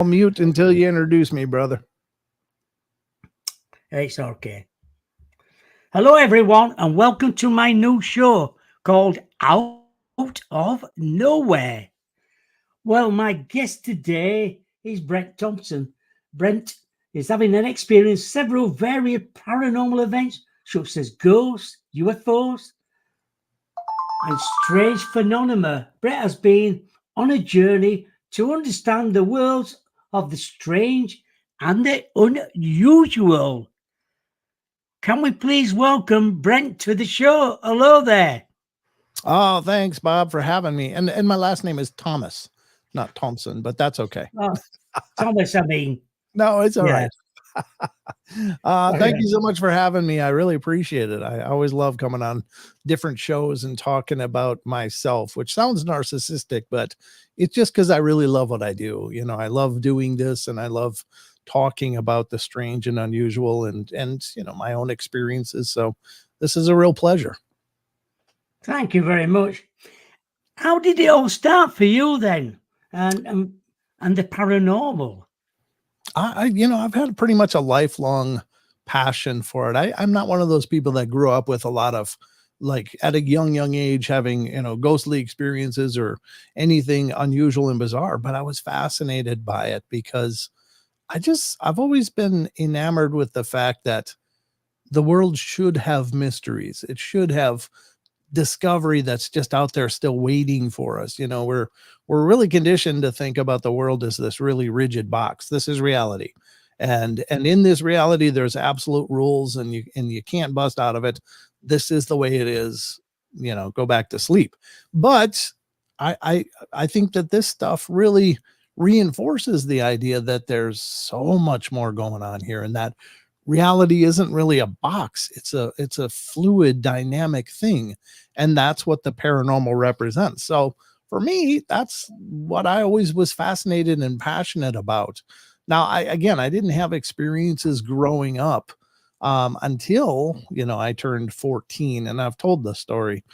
I'll mute until you introduce me, brother. It's okay. Hello, everyone, and welcome to my new show called Out of Nowhere. Well, my guest today is Brent Thompson. Brent is having an experienced several varied paranormal events, such as ghosts, UFOs, and strange phenomena. Brett has been on a journey to understand the worlds of the strange and the unusual. Can we please welcome Brent to the show? Hello there. Oh, thanks, Bob, for having me. And my last name is Thomas, not Thompson, but that's okay. Oh, Thomas, I mean, No, it's all yeah. right. All Thank right. you so much for having me. I really appreciate it. I always love coming on different shows and talking about myself, which sounds narcissistic, but it's just because I really love what I do. You know, I love doing this and I love talking about the strange and unusual and my own experiences. So this is a real pleasure. Thank you very much. How did it all start for you then? And the paranormal. I've had pretty much a lifelong passion for it. I'm not one of those people that grew up with a lot of like at a young age having, ghostly experiences or anything unusual and bizarre, but I was fascinated by it because I've always been enamored with the fact that the world should have mysteries. It should have discovery that's just out there still waiting for us. We're really conditioned to think about the world as this really rigid box. This is reality. And in this reality there's absolute rules and you can't bust out of it. This is the way it is. Go back to sleep. But I think that this stuff really reinforces the idea that there's so much more going on here, and that reality isn't really a box. It's a fluid dynamic thing, and that's what the paranormal represents. So for me, that's what I always was fascinated and passionate about. Now, I didn't have experiences growing up until I turned 14, and I've told the story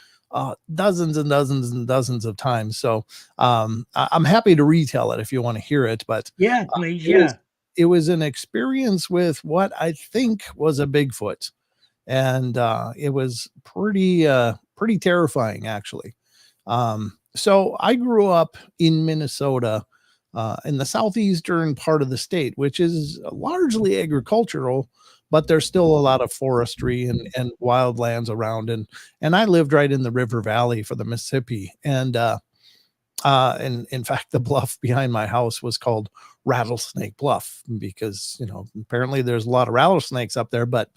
dozens and dozens and dozens of times. So I'm happy to retell it if you want to hear it. But Yeah, please, it was yeah. it was an experience with what I think was a Bigfoot, and it was pretty terrifying actually. So I grew up in Minnesota, in the southeastern part of the state, which is largely agricultural, but there's still a lot of forestry and wildlands around. And I lived right in the river valley for the Mississippi. And in fact, the bluff behind my house was called Rattlesnake Bluff because, apparently there's a lot of rattlesnakes up there. But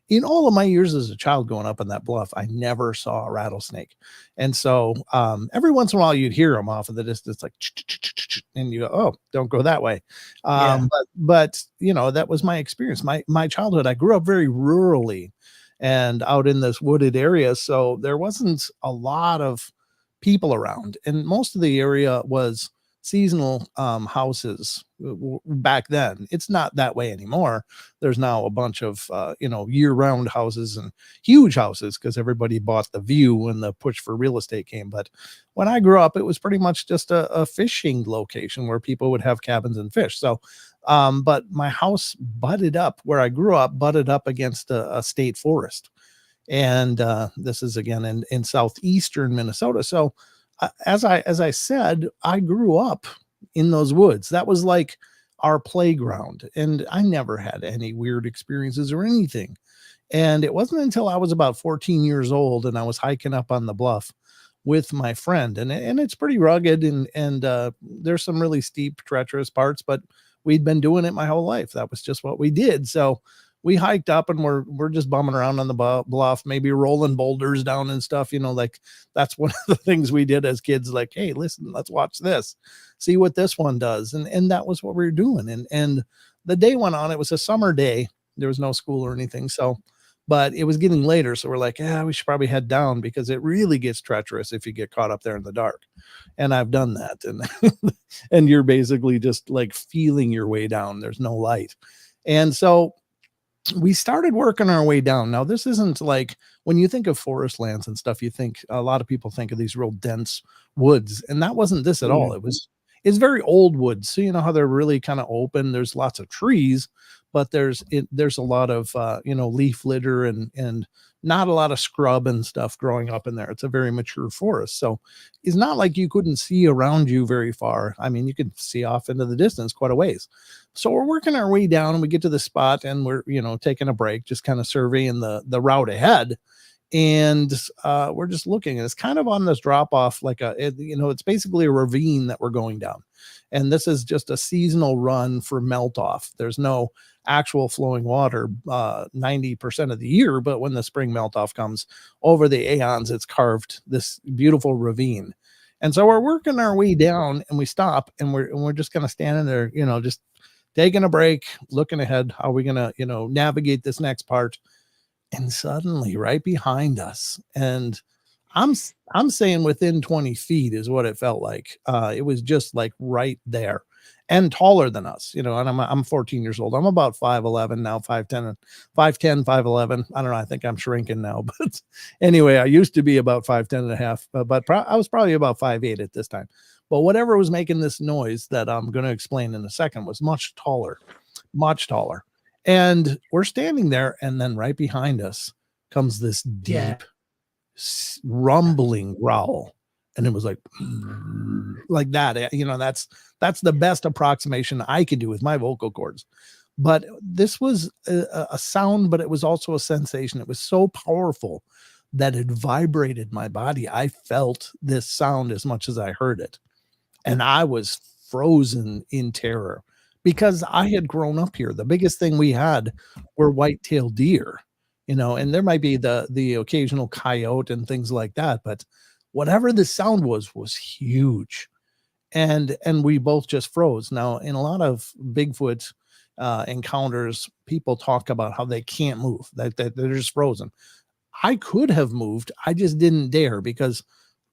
in all of my years as a child going up on that bluff, I never saw a rattlesnake. And so every once in a while you'd hear them off in the distance, like, and you go, oh, don't go that way. Yeah. But that was my experience. My childhood, I grew up very rurally and out in this wooded area. So there wasn't a lot of people around, and most of the area was seasonal houses back then. It's not that way anymore. There's now a bunch of year-round houses and huge houses because everybody bought the view when the push for real estate came. But when I grew up, it was pretty much just a fishing location where people would have cabins and fish. So but my house where I grew up butted up against a state forest, and this is again in southeastern Minnesota. So as I said, I grew up in those woods. That was like our playground, and I never had any weird experiences or anything. And it wasn't until I was about 14 years old and I was hiking up on the bluff with my friend, and it's pretty rugged, and there's some really steep, treacherous parts, but we'd been doing it my whole life. That was just what we did. So we hiked up and we're just bumming around on the bluff, maybe rolling boulders down and stuff, like that's one of the things we did as kids. Like, hey, listen, let's watch this, see what this one does. And that was what we were doing. And the day went on. It was a summer day. There was no school or anything. So, but it was getting later. So we're like, yeah, we should probably head down because it really gets treacherous if you get caught up there in the dark. And I've done that. And, and you're basically just like feeling your way down. There's no light. And so we started working our way down. Now, this isn't like when you think of forest lands and stuff, you think a lot of people think of these real dense woods, and that wasn't this at all. Mm. It's very old woods. So you know how they're really kind of open. There's lots of trees, but there's a lot of leaf litter and not a lot of scrub and stuff growing up in there. It's a very mature forest. So it's not like you couldn't see around you very far. I mean, you could see off into the distance quite a ways. So we're working our way down and we get to the spot and we're, taking a break, just kind of surveying the route ahead. And we're just looking and it's kind of on this drop off it's basically a ravine that we're going down, and this is just a seasonal run for melt off. There's no actual flowing water 90% of the year, but when the spring melt off comes over the aeons, it's carved this beautiful ravine. And so we're working our way down and we stop and we're just kind of standing there, just taking a break, looking ahead. How are we gonna navigate this next part? And suddenly right behind us, and I'm saying within 20 feet is what it felt like. It was just like right there and taller than us, and I'm 14 years old. I'm about 5'11 now, 5'10 and 5'10, 5'11. I don't know. I think I'm shrinking now, but anyway, I used to be about 5'10 and a half, but I was probably about 5'8 at this time. But whatever was making this noise that I'm going to explain in a second was much taller, much taller. And we're standing there, and then right behind us comes this Yeah. deep rumbling growl, and it was like that. That's the best approximation I could do with my vocal cords. But this was a sound, but it was also a sensation. It was so powerful that it vibrated my body. I felt this sound as much as I heard it, and I was frozen in terror because I had grown up here. The biggest thing we had were white-tailed deer, and there might be the occasional coyote and things like that, but whatever the sound was huge. And we both just froze. Now, in a lot of Bigfoot encounters, people talk about how they can't move, that they're just frozen. I could have moved, I just didn't dare because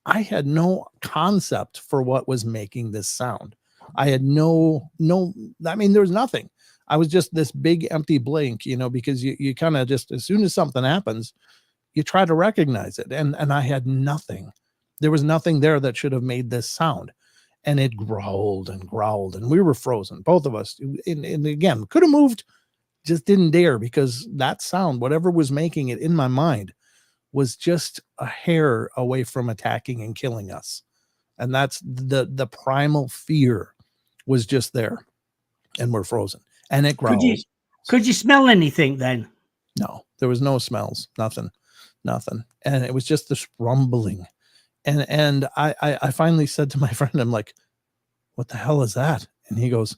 I had no concept for what was making this sound. I had I mean, there was nothing. I was just this big empty blank, because you kind of just, as soon as something happens, you try to recognize it. And I had nothing. There was nothing there that should have made this sound. And it growled and growled, and we were frozen, both of us. And again, could have moved, just didn't dare because that sound, whatever was making it in my mind, was just a hair away from attacking and killing us. And that's the primal fear was just there, and we're frozen. And it Could you growls. could you smell anything then? No, there was no smells, nothing, nothing. And it was just this rumbling. And I finally said to my friend, I'm like, what the hell is that? And he goes,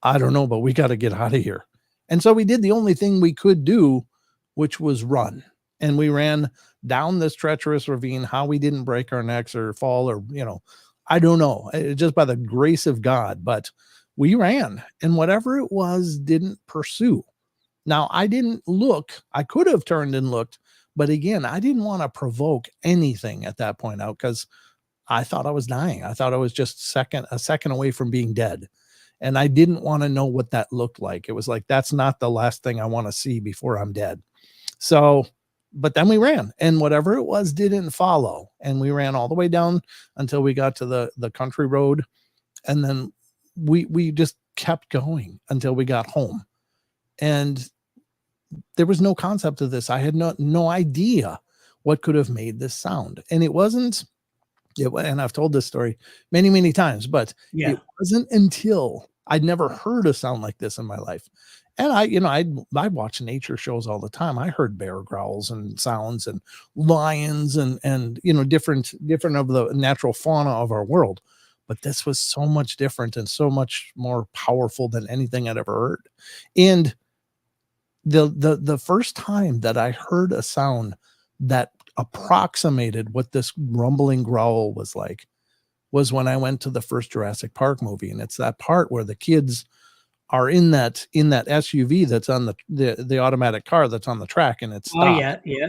I don't know, but we got to get out of here. And so we did the only thing we could do, which was run. And we ran down this treacherous ravine. How we didn't break our necks or fall or, I don't know, just by the grace of God, but we ran, and whatever it was didn't pursue. Now, I didn't look. I could have turned and looked, but again, I didn't want to provoke anything at that point out because I thought I was dying. I thought I was just a second away from being dead. And I didn't want to know what that looked like. It was like, that's not the last thing I want to see before I'm dead. So, but then we ran, and whatever it was didn't follow. And we ran all the way down until we got to the country road. And then we just kept going until we got home. And there was no concept of this. I had no idea what could have made this sound. And it wasn't, and I've told this story many, many times, but Yeah. it wasn't until I'd never heard a sound like this in my life. And I'd watch nature shows all the time. I heard bear growls and sounds and lions and different of the natural fauna of our world. But this was so much different and so much more powerful than anything I'd ever heard. And the first time that I heard a sound that approximated what this rumbling growl was like was when I went to the first Jurassic Park movie. And it's that part where the kids are in that SUV that's on the automatic car that's on the track, and it's Oh stopped. yeah, yeah.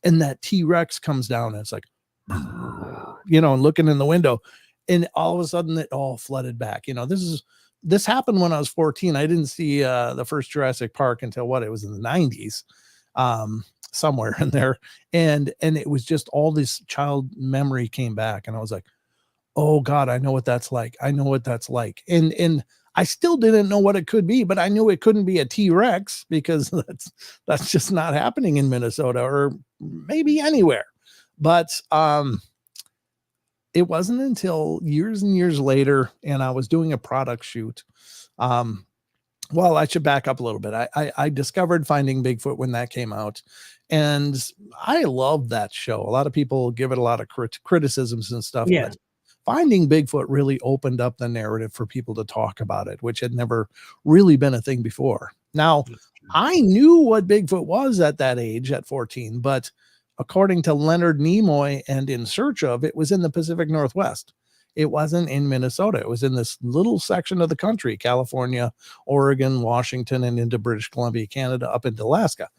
And that T-Rex comes down and it's like, and looking in the window, and all of a sudden it all flooded back. This happened when I was 14. I didn't see the first Jurassic Park until it was in the 90s, somewhere in there. And it was just all this child memory came back. And I was like, Oh God, I know what that's like. I know what that's like. And I still didn't know what it could be, but I knew it couldn't be a T-Rex because that's just not happening in Minnesota or maybe anywhere. But it wasn't until years and years later, and I was doing a product shoot. Um, well, I should back up a little bit. I discovered Finding Bigfoot when that came out, and I loved that show. A lot of people give it a lot of criticisms and stuff, Yeah. but Finding Bigfoot really opened up the narrative for people to talk about it, which had never really been a thing before. Now, I knew what Bigfoot was at that age, at 14, but according to Leonard Nimoy and In Search of, it was in the Pacific Northwest. It wasn't in Minnesota. It was in this little section of the country, California, Oregon, Washington, and into British Columbia, Canada, up into Alaska.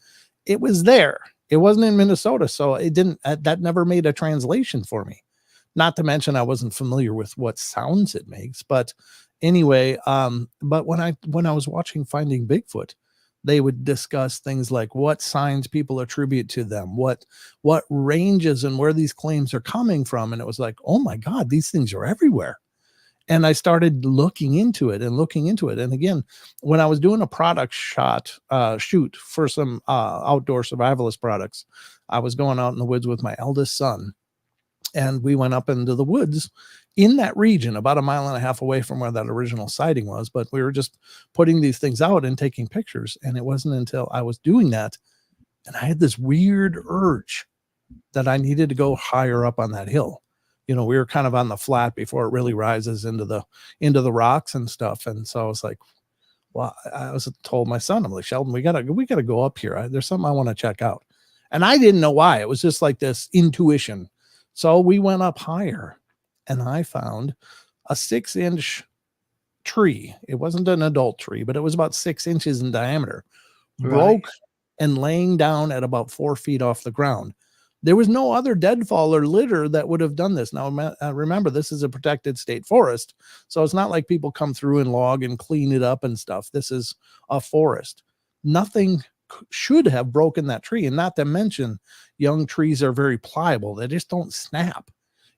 It was there. It wasn't in Minnesota. So it didn't, that never made a translation for me. Not to mention I wasn't familiar with what sounds it makes. But anyway, but when I was watching Finding Bigfoot, they would discuss things like what signs people attribute to them, what ranges and where these claims are coming from. And it was like, oh my God, these things are everywhere. And I started looking into it and looking into it. And again, when I was doing a product shoot for some outdoor survivalist products, I was going out in the woods with my eldest son, and we went up into the woods in that region about a mile and a half away from where that original sighting was. But we were just putting these things out and taking pictures. And it wasn't until I was doing that and I had this weird urge that I needed to go higher up on that hill. You know, we were kind of on the flat before it really rises into the rocks and stuff. And so I was like, well, I was told my son, I'm like, Sheldon, we gotta go up here. There's something I want to check out. And I didn't know why. It was just like this intuition. So we went up higher and I found a 6-inch tree. It wasn't an adult tree, but it was about 6 inches in diameter, broke and laying down at about 4 feet off the ground. There was no other deadfall or litter that would have done this. Now, remember, this is a protected state forest. So it's not like people come through and log and clean it up and stuff. This is a forest. Nothing should have broken that tree. And not to mention, young trees are very pliable. They just don't snap.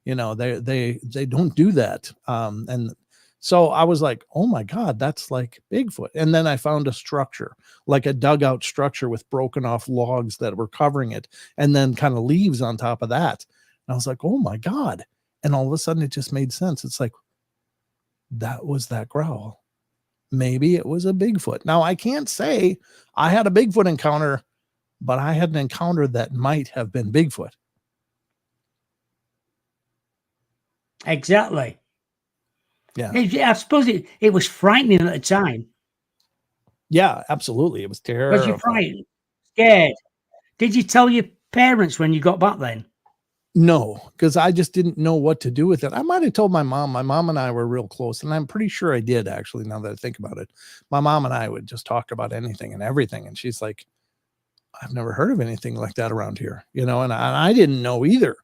You know, they don't do that. And so I was like, oh my God, that's like Bigfoot. And then I found a structure, like a dugout structure with broken off logs that were covering it, and then kind of leaves on top of that. And I was like, oh my God. And all of a sudden it just made sense. It's like, that was that growl. Maybe it was a Bigfoot. Now I can't say I had a Bigfoot encounter, but I had an encounter that might have been Bigfoot. Exactly. Yeah. I suppose it was frightening at the time. Yeah, absolutely. It was Was you terrible. frightened? Scared? Did you tell your parents when you got back then? No, because I just didn't know what to do with it. I might have told my mom. My mom and I were real close, and I'm pretty sure I did, actually, now that I think about it. My mom and I would just talk about anything and everything. And she's like, I've never heard of anything like that around here, you know, and I didn't know either.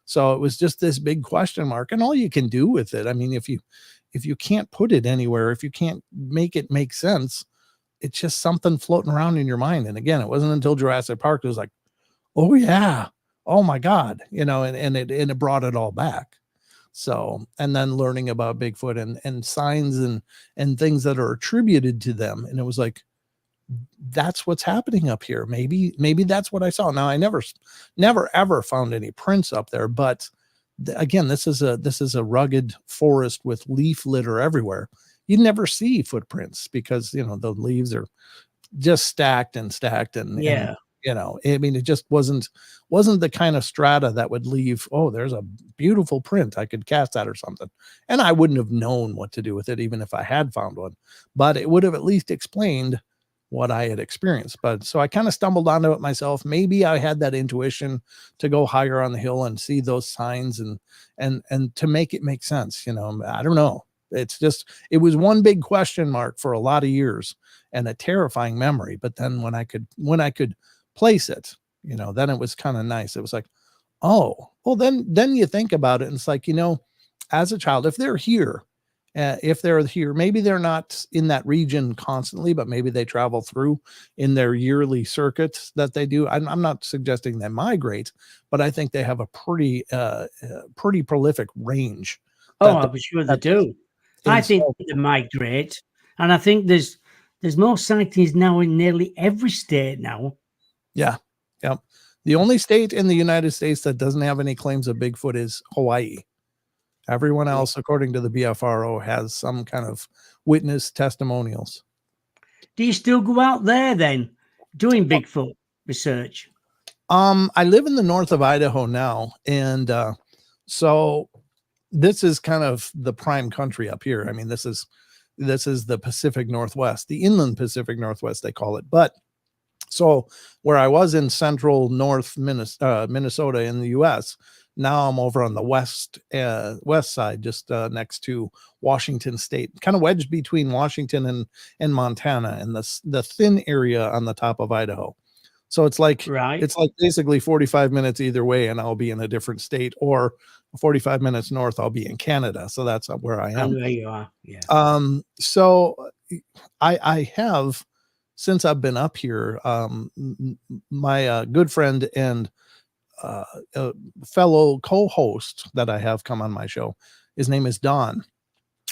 So it was just this big question mark, and all you can do with it. I mean, if you can't put it anywhere, if you can't make it make sense, it's just something floating around in your mind. And again, it wasn't until Jurassic Park it was like, oh yeah, oh my God, you know, and it brought it all back. So, and then learning about Bigfoot and signs and things that are attributed to them. And it was like, that's what's happening up here. Maybe that's what I saw. Now I never ever found any prints up there, but again, this is a rugged forest with leaf litter everywhere. You never see footprints because, you know, the leaves are just stacked and Yeah. you know, I mean, it just wasn't the kind of strata that would leave, oh, there's a beautiful print, I could cast that or something. And I wouldn't have known what to do with it, even if I had found one, but it would have at least explained what I had experienced. But so I kind of stumbled onto it myself. Maybe I had that intuition to go higher on the hill and see those signs and to make it make sense. You know, I don't know. It's just, it was one big question mark for a lot of years and a terrifying memory. But then when I could place it, you know, then it was kind of nice. It was like, oh, well, then you think about it and it's like, you know, as a child, if they're here, maybe they're not in that region constantly, but maybe they travel through in their yearly circuits that they do. I'm not suggesting they migrate, but I think they have a pretty prolific range. Oh, that I'm sure they that do. I and think so they migrate, and I think there's more sightings now in nearly every state now. yeah, yeah. The only state in the United States that doesn't have any claims of Bigfoot is Hawaii. Everyone Yeah. else, according to the BFRO, has some kind of witness testimonials. Do you still go out there then doing Bigfoot research? I live in the north of Idaho now, and so this is kind of the prime country up here. I mean, this is the Pacific Northwest, the inland Pacific Northwest, they call it. But so where I was in central north Minnesota in the U.S., now I'm over on the west side, just next to Washington State, kind of wedged between Washington and Montana, and the thin area on the top of Idaho. So Right. it's like basically 45 minutes either way, and I'll be in a different state, or 45 minutes north, I'll be in Canada. So that's where I And am. where you are. Yeah. So I have, since I've been up here, my good friend and uh, uh, fellow co-host that I have come on my show, his name is Don.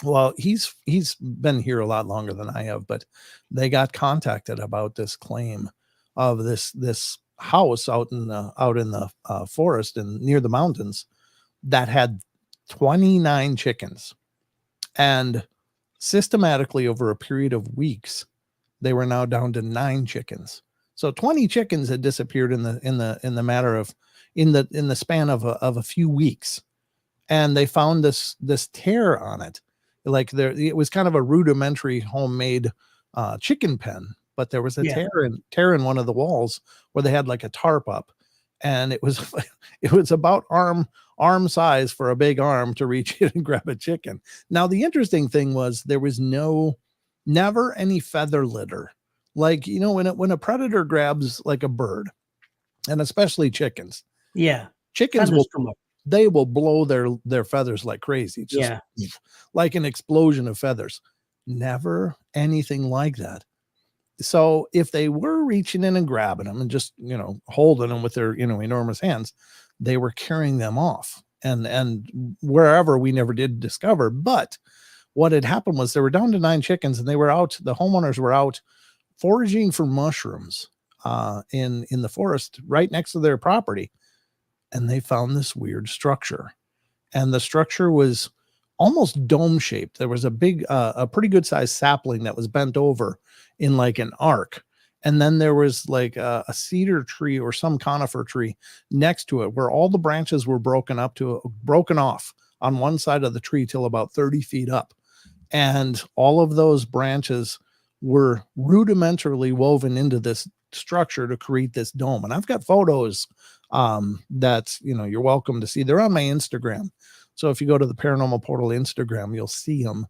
Well, he's been here a lot longer than I have, but they got contacted about this claim of this house out in the forest and near the mountains that had 29 chickens, and systematically over a period of weeks they were now down to 9 chickens. So 20 chickens had disappeared in the matter of in the span of a few weeks, and they found this tear on it. Like, there, it was kind of a rudimentary homemade chicken pen, but there was a Yeah. tear in one of the walls where they had like a tarp up, and it was it was about arm size for a big arm to reach in and grab a chicken. Now the interesting thing was there was never any feather litter. Like, when a predator grabs like a bird, and especially chickens, Yeah. chickens Feathers will come up. they will blow their feathers like crazy. It's just Yeah. like an explosion of feathers. Never anything like that. So if they were reaching in and grabbing them and just, holding them with their, enormous hands, they were carrying them off. And wherever, we never did discover. But what had happened was they were down to 9 chickens, and the homeowners were out foraging for mushrooms in the forest right next to their property, and they found this weird structure. And the structure was almost dome shaped. There was a pretty good sized sapling that was bent over in like an arc. And then there was like a cedar tree or some conifer tree next to it, where all the branches were broken off on one side of the tree till about 30 feet up. And all of those branches were rudimentarily woven into this structure to create this dome. And I've got photos that, you're welcome to see. They're on my Instagram. So if you go to the Paranormal Portal Instagram, you'll see them.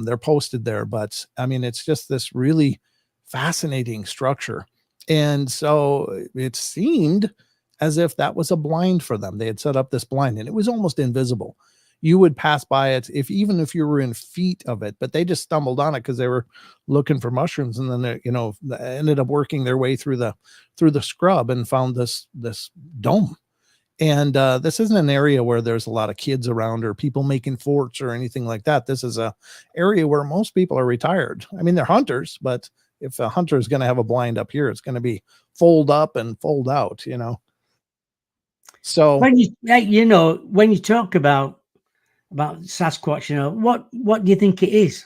They're posted there. But I mean, it's just this really fascinating structure. And so it seemed as if that was a blind for them. They had set up this blind, and it was almost invisible. You would pass by it even if you were in feet of it, but they just stumbled on it because they were looking for mushrooms, and then they ended up working their way through the scrub and found this dome. And this isn't an area where there's a lot of kids around or people making forts or anything like that. This is a area where most people are retired. I mean, they're hunters, but if a hunter is going to have a blind up here, it's going to be fold up and fold out. So When you talk about Sasquatch, what do you think it is?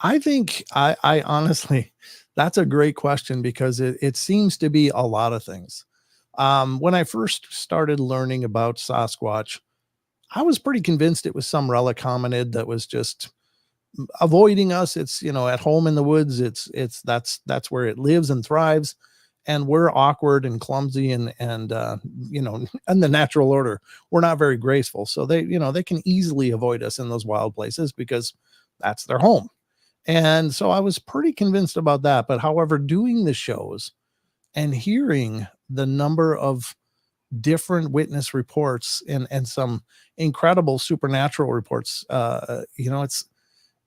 I think I honestly, that's a great question, because it seems to be a lot of things. When I first started learning about Sasquatch, I was pretty convinced it was some relic hominid that was just avoiding us. It's, at home in the woods. That's where it lives and thrives. And we're awkward and clumsy and in the natural order, we're not very graceful. So they can easily avoid us in those wild places because that's their home. And so I was pretty convinced about that. But however, doing the shows and hearing the number of different witness reports and some incredible supernatural reports,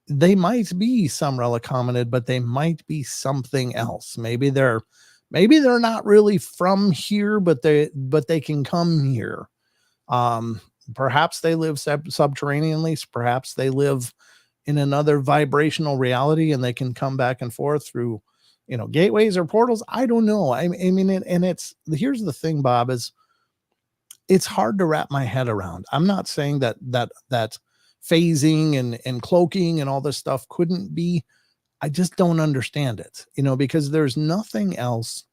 they might be some relic hominid, but they might be something else. Maybe they're not really from here, but they can come here. Perhaps they live subterraneanly, perhaps they live in another vibrational reality and they can come back and forth through, gateways or portals. I don't know. I mean, and it's here's the thing, Bob, is it's hard to wrap my head around. I'm not saying that phasing and cloaking and all this stuff couldn't be. I just don't understand it, because there's nothing else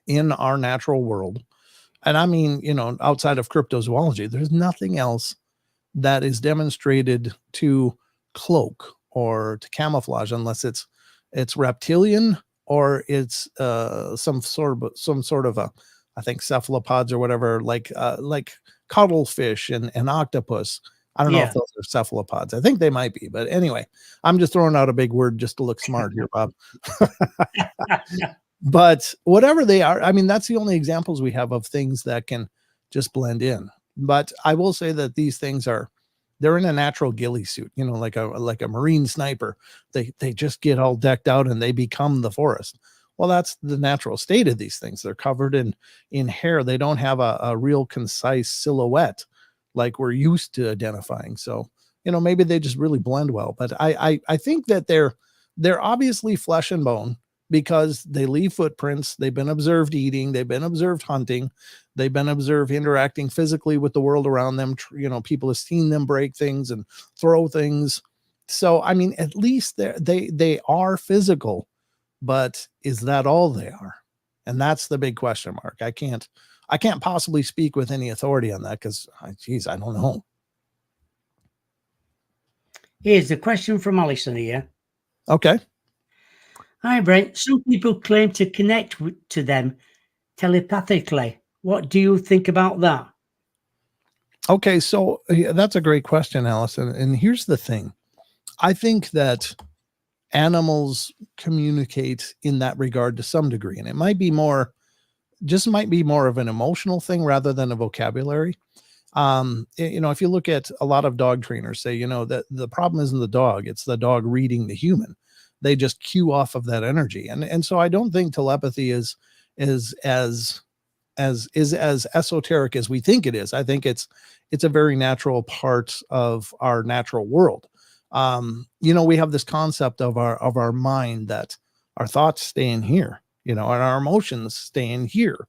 in our natural world. And I mean, outside of cryptozoology, there's nothing else that is demonstrated to cloak or to camouflage unless it's reptilian or it's some sort of a, I think, cephalopods or whatever, like cuttlefish and octopus. I don't know if Yeah. those are cephalopods. I think they might be, but anyway, I'm just throwing out a big word just to look smart here, Bob. But whatever they are, I mean, that's the only examples we have of things that can just blend in. But I will say that these things they're in a natural ghillie suit, like a marine sniper. They just get all decked out and they become the forest. Well, that's the natural state of these things. They're covered in hair. They don't have a real concise silhouette like we're used to identifying. So, maybe they just really blend well. But I think that they're obviously flesh and bone, because they leave footprints. They've been observed eating. They've been observed hunting. They've been observed interacting physically with the world around them. People have seen them break things and throw things. So, I mean, at least they are physical, but is that all they are? And that's the big question mark. I can't possibly speak with any authority on that because, geez, I don't know. Here's a question from Alison here. Okay. Hi, Brent. Some people claim to connect to them telepathically. What do you think about that? Okay, so that's a great question, Allison. And here's the thing. I think that animals communicate in that regard to some degree, and it might be more of an emotional thing rather than a vocabulary. If you look at a lot of dog trainers say, that the problem isn't the dog, it's the dog reading the human. They just cue off of that energy. And so I don't think telepathy is as esoteric as we think it is. I think it's a very natural part of our natural world. We have this concept of our mind that our thoughts stay in here, and our emotions stay in here.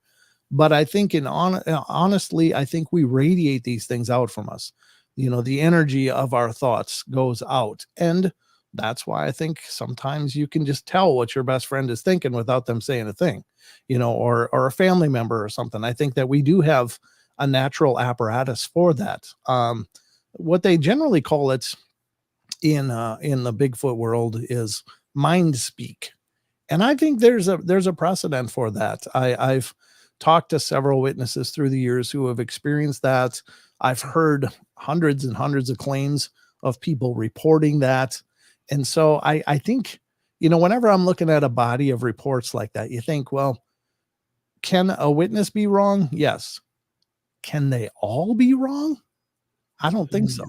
But I think honestly, I think we radiate these things out from us. The energy of our thoughts goes out. And that's why I think sometimes you can just tell what your best friend is thinking without them saying a thing, or a family member or something. I think that we do have a natural apparatus for that. What they generally call it in the Bigfoot world is mind speak. And I think there's a precedent for that. I've talked to several witnesses through the years who have experienced that. I've heard hundreds and hundreds of claims of people reporting that. And so I think, whenever I'm looking at a body of reports like that, you think, well, can a witness be wrong? Yes. Can they all be wrong? I don't think so.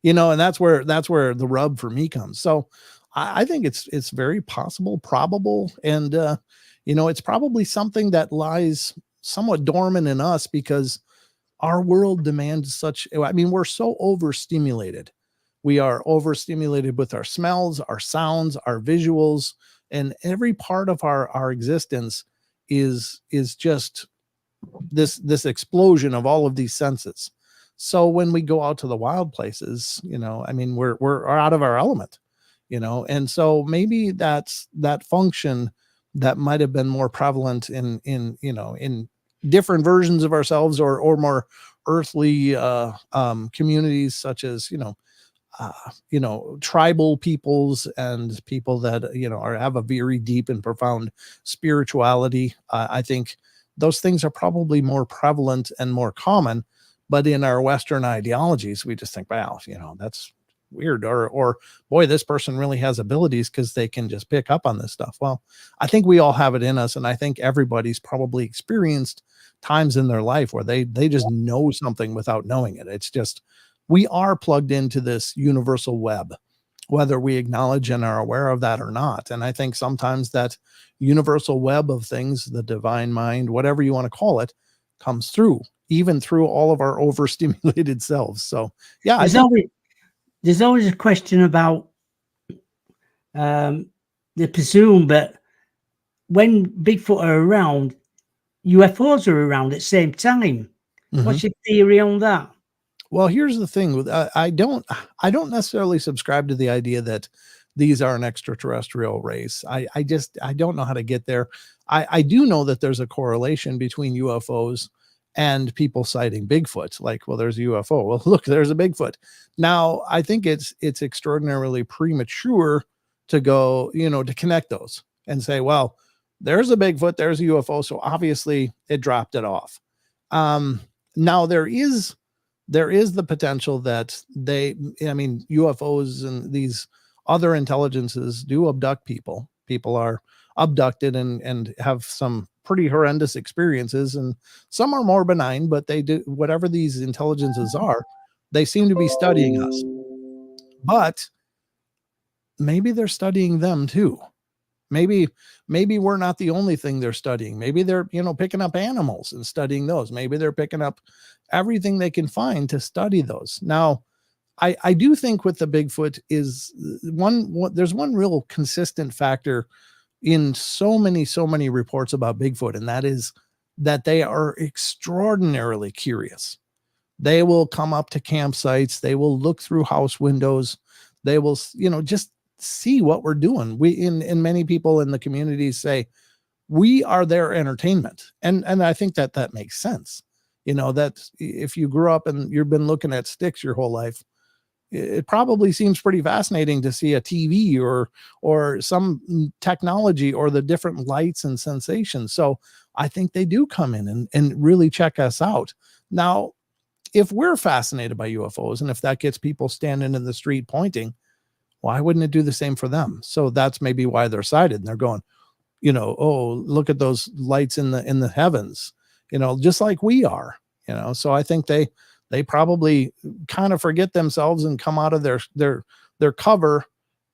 And that's where the rub for me comes. So I think it's very possible, probable. And, it's probably something that lies somewhat dormant in us because our world demands we're so overstimulated. We are overstimulated with our smells, our sounds, our visuals, and every part of our existence is just this explosion of all of these senses. So when we go out to the wild places, we're out of our element, and so maybe that's that function that might have been more prevalent in different versions of ourselves or more earthly communities such as tribal peoples and people that have a very deep and profound spirituality. I think those things are probably more prevalent and more common, but in our Western ideologies we just think, wow, that's weird, or boy, this person really has abilities because they can just pick up on this stuff. Well, I think we all have it in us, and I think everybody's probably experienced times in their life where they just know something without knowing it. It's just we are plugged into this universal web, whether we acknowledge and are aware of that or not. And I think sometimes that universal web of things, the divine mind, whatever you want to call it, comes through even through all of our overstimulated selves. So yeah, I There's think. always there's always a question about um, the presume, but when Bigfoot are around, UFOs are around at the same time. Mhm. What's your theory on that? Well, here's the thing with I don't necessarily subscribe to the idea that these are an extraterrestrial race. I don't know how to get there. I do know that there's a correlation between UFOs and people citing Bigfoot. Like, well, there's a UFO. Well, look, there's a Bigfoot. Now, I think it's extraordinarily premature to go, to connect those and say, well, there's a Bigfoot, there's a UFO, so obviously it dropped it off. Now there is the potential that I mean, UFOs and these other intelligences do abduct people. People are abducted and have some pretty horrendous experiences, and some are more benign, but they do whatever these intelligences are, they seem to be studying us. But maybe they're studying them too. Maybe we're not the only thing they're studying. Maybe they're, picking up animals and studying those. Maybe they're picking up everything they can find to study those. Now, I do think with the Bigfoot is there's one real consistent factor in so many reports about Bigfoot, and that is that they are extraordinarily curious. They will come up to campsites, they will look through house windows, they will, just see what we're doing. We in many people in the communities say we are their entertainment. And I think that makes sense. That if you grew up and you've been looking at sticks your whole life, it probably seems pretty fascinating to see a TV or some technology or the different lights and sensations. So I think they do come in and really check us out. Now, if we're fascinated by UFOs and if that gets people standing in the street pointing, why wouldn't it do the same for them? So that's maybe why they're sighted and they're going, oh, look at those lights in the heavens, just like we are, So I think they probably kind of forget themselves and come out of their cover,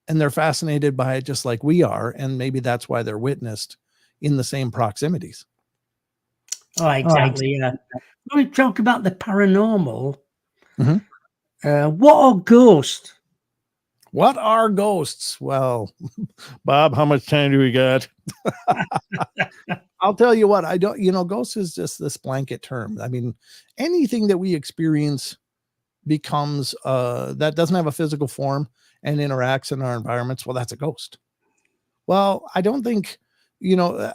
and they're fascinated by it just like we are, and maybe that's why they're witnessed in the same proximities. Oh, exactly. Yeah. When we talk about the paranormal, Mhm. what are ghosts? What are ghosts? Well, Bob, how much time do we got? I'll tell you what, I don't, ghosts is just this blanket term. I mean, anything that we experience becomes that doesn't have a physical form and interacts in our environments, well, that's a ghost. Well, I don't think, you know, uh,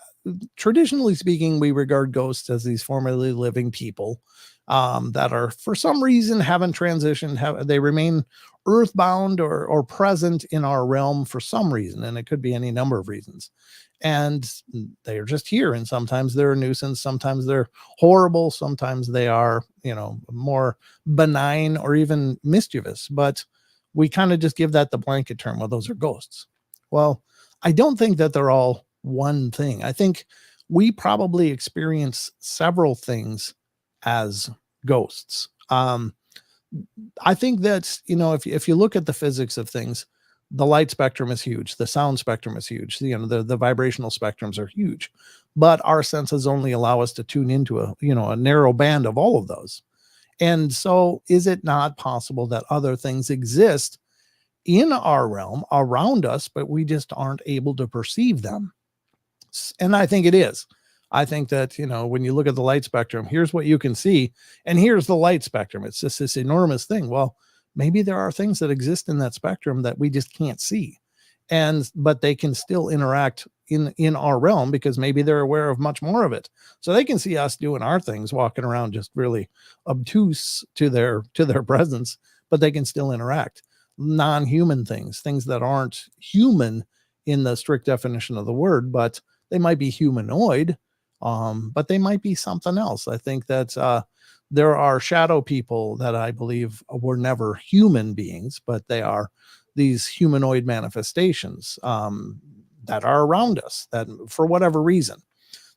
traditionally speaking, we regard ghosts as these formerly living people that are, for some reason, haven't transitioned. They remain earthbound or present in our realm for some reason, and it could be any number of reasons. And they're just here, and sometimes they're a nuisance, sometimes they're horrible, sometimes they are, more benign or even mischievous. But we kind of just give that the blanket term. Well, those are ghosts. Well, I don't think that they're all one thing. I think we probably experience several things as ghosts. I think that's, if you look at the physics of things, the light spectrum is huge, the sound spectrum is huge, the vibrational spectrums are huge, but our senses only allow us to tune into a narrow band of all of those. And so is it not possible that other things exist in our realm around us, but we just aren't able to perceive them? And I think it is. I think that, when you look at the light spectrum, here's what you can see, and here's the light spectrum. It's just this enormous thing. Well, maybe there are things that exist in that spectrum that we just can't see. But they can still interact in our realm because maybe they're aware of much more of it. So they can see us doing our things, walking around just really obtuse to their presence, but they can still interact. Non-human things that aren't human in the strict definition of the word, but they might be humanoid, but they might be something else. I think that there are shadow people that I believe were never human beings, but they are these humanoid manifestations that are around us, that for whatever reason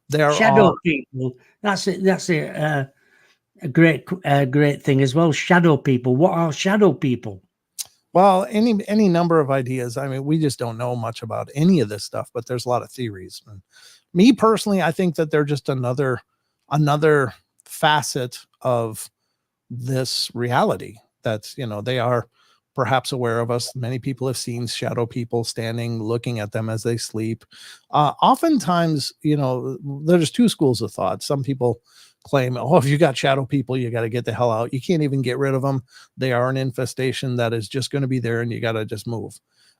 there are. Shadow people. That's it. That's a great thing as well. Shadow people. What are shadow people? Well, any number of ideas. I mean, we just don't know much about any of this stuff, but there's a lot of theories. And me personally, I think that they're just another facet of this reality. That's, they are perhaps aware of us. Many people have seen shadow people standing, looking at them as they sleep. Oftentimes, there's two schools of thought. Some people claim, oh, if you got shadow people, you got to get the hell out. You can't even get rid of them. They are an infestation that is just going to be there and you got to just move.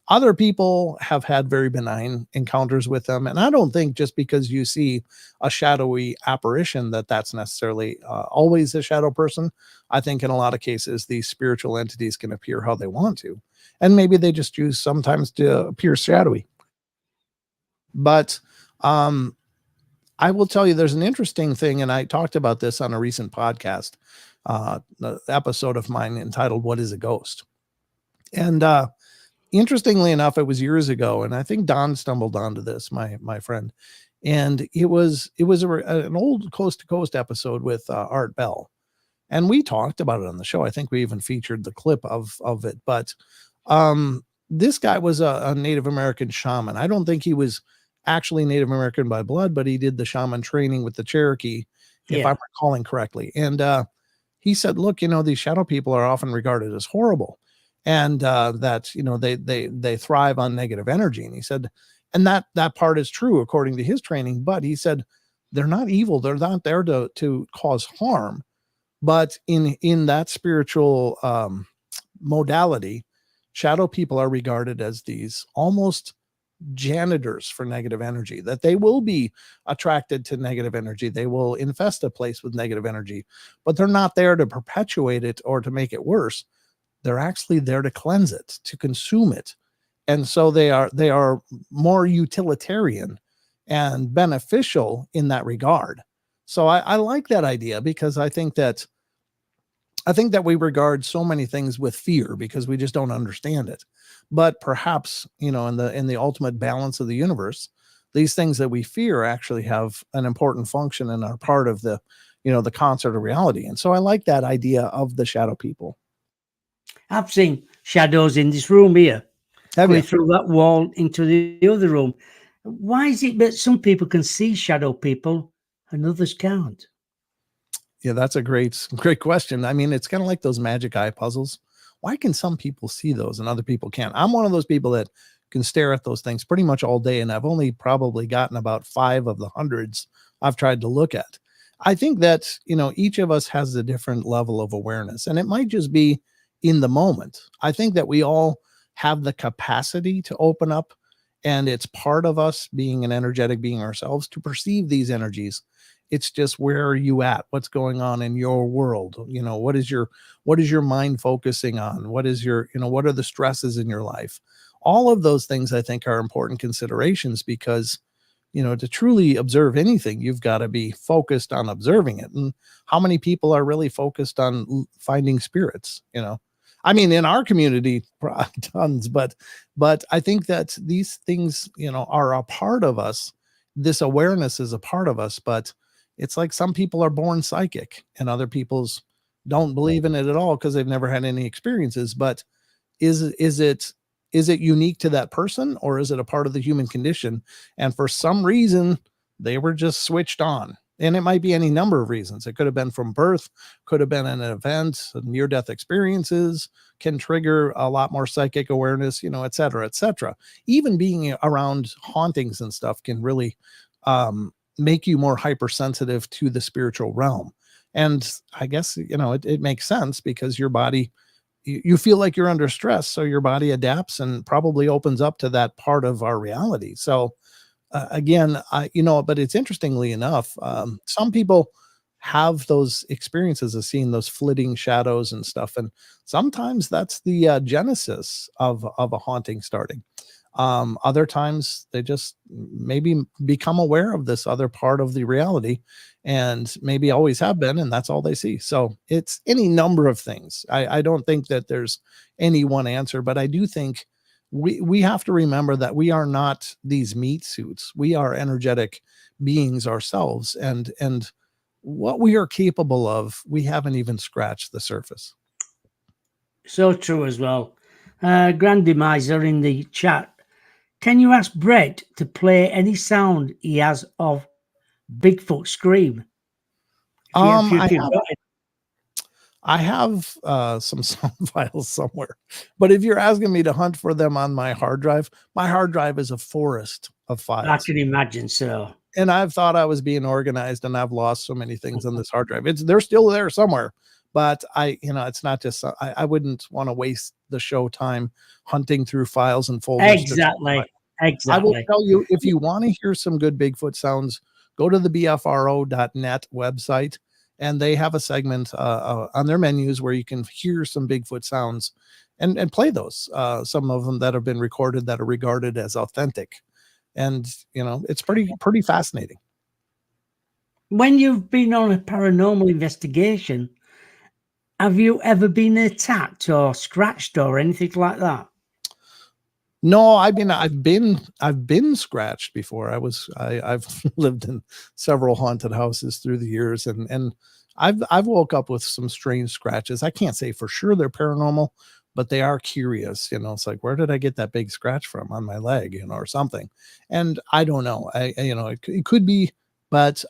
Other people have had very benign encounters with them. And I don't think just because you see a shadowy apparition that's necessarily always a shadow person. I think in a lot of cases, these spiritual entities can appear how they want to. And maybe they just choose sometimes to appear shadowy. But I will tell you, there's an interesting thing. And I talked about this on a recent podcast, the episode of mine entitled, "What is a Ghost?" And interestingly enough, it was years ago, and I think Don stumbled onto this, my friend, and an old Coast to Coast episode with Art Bell, and we talked about it on the show. I think we even featured the clip of it. But this guy was a Native American shaman. I don't think he was actually Native American by blood, but he did the shaman training with the Cherokee, if I'm recalling correctly. And he said, "Look, these shadow people are often regarded as horrible." And that they thrive on negative energy. And he said, and that part is true according to his training. But he said they're not evil; they're not there to cause harm. But in that spiritual modality, shadow people are regarded as these almost janitors for negative energy. That they will be attracted to negative energy. They will infest a place with negative energy, but they're not there to perpetuate it or to make it worse. They're actually there to cleanse it, to consume it. And so they are more utilitarian and beneficial in that regard. So I like that idea, because I think that we regard so many things with fear because we just don't understand it. But perhaps, in the ultimate balance of the universe, these things that we fear actually have an important function and are part of the concert of reality. And so I like that idea of the shadow people. I've seen shadows in this room here, Have going you? through that wall into the other room. Why is it that some people can see shadow people and others can't? Yeah, that's a great question. I mean, it's kind of like those magic eye puzzles. Why can some people see those and other people can't? I'm one of those people that can stare at those things pretty much all day, and I've only probably gotten about 5 of the hundreds I've tried to look at. I think that, each of us has a different level of awareness, and it might just be in the moment. I think that we all have the capacity to open up, and it's part of us being an energetic being ourselves to perceive these energies. It's just, where are you at? What's going on in your world? What is your mind focusing on? What are the stresses in your life? All of those things I think are important considerations, because to truly observe anything, you've got to be focused on observing it. And how many people are really focused on finding spirits? I mean, in our community, tons, but I think that these things, are a part of us. This awareness is a part of us, but it's like some people are born psychic and other people's don't believe in it at all because they've never had any experiences. But is it unique to that person, or is it a part of the human condition? And for some reason, they were just switched on. And it might be any number of reasons. It could have been from birth, could have been an event, near death experiences can trigger a lot more psychic awareness, et cetera, et cetera. Even being around hauntings and stuff can really make you more hypersensitive to the spiritual realm. And I guess, it makes sense, because your body, you feel like you're under stress. So your body adapts and probably opens up to that part of our reality. So again, but it's interestingly enough, some people have those experiences of seeing those flitting shadows and stuff. And sometimes that's the genesis of a haunting starting. Other times they just maybe become aware of this other part of the reality, and maybe always have been, and that's all they see. So it's any number of things. I don't think that there's any one answer, but I do think we have to remember that we are not these meat suits. We are energetic beings ourselves, and what we are capable of, we haven't even scratched the surface. So true as well. Grandy Miser in the chat. Can you ask Brett to play any sound he has of Bigfoot scream? If I you've have got it. I have some sound files somewhere, but if you're asking me to hunt for them on my hard drive is a forest of I files. can imagine so. And I've thought I was being organized, and I've lost so many things on this hard drive. They're still there somewhere, but it's not just I wouldn't want to waste the show time hunting through files and folders to try to find. Exactly. I will Exactly. tell you, if you want to hear some good Bigfoot sounds, go to the bfro.net website, and they have a segment on their menus where you can hear some Bigfoot sounds and play those. Some of them that have been recorded that are regarded as authentic, and it's pretty fascinating. When you've been on a paranormal investigation, have you ever been attacked or scratched or anything like that? No, I've been scratched before. I've lived in several haunted houses through the years, and I've woke up with some strange scratches. I can't say for sure they're paranormal, but they are curious. It's like, where did I get that big scratch from on my leg, or something? And I don't know. It could be, but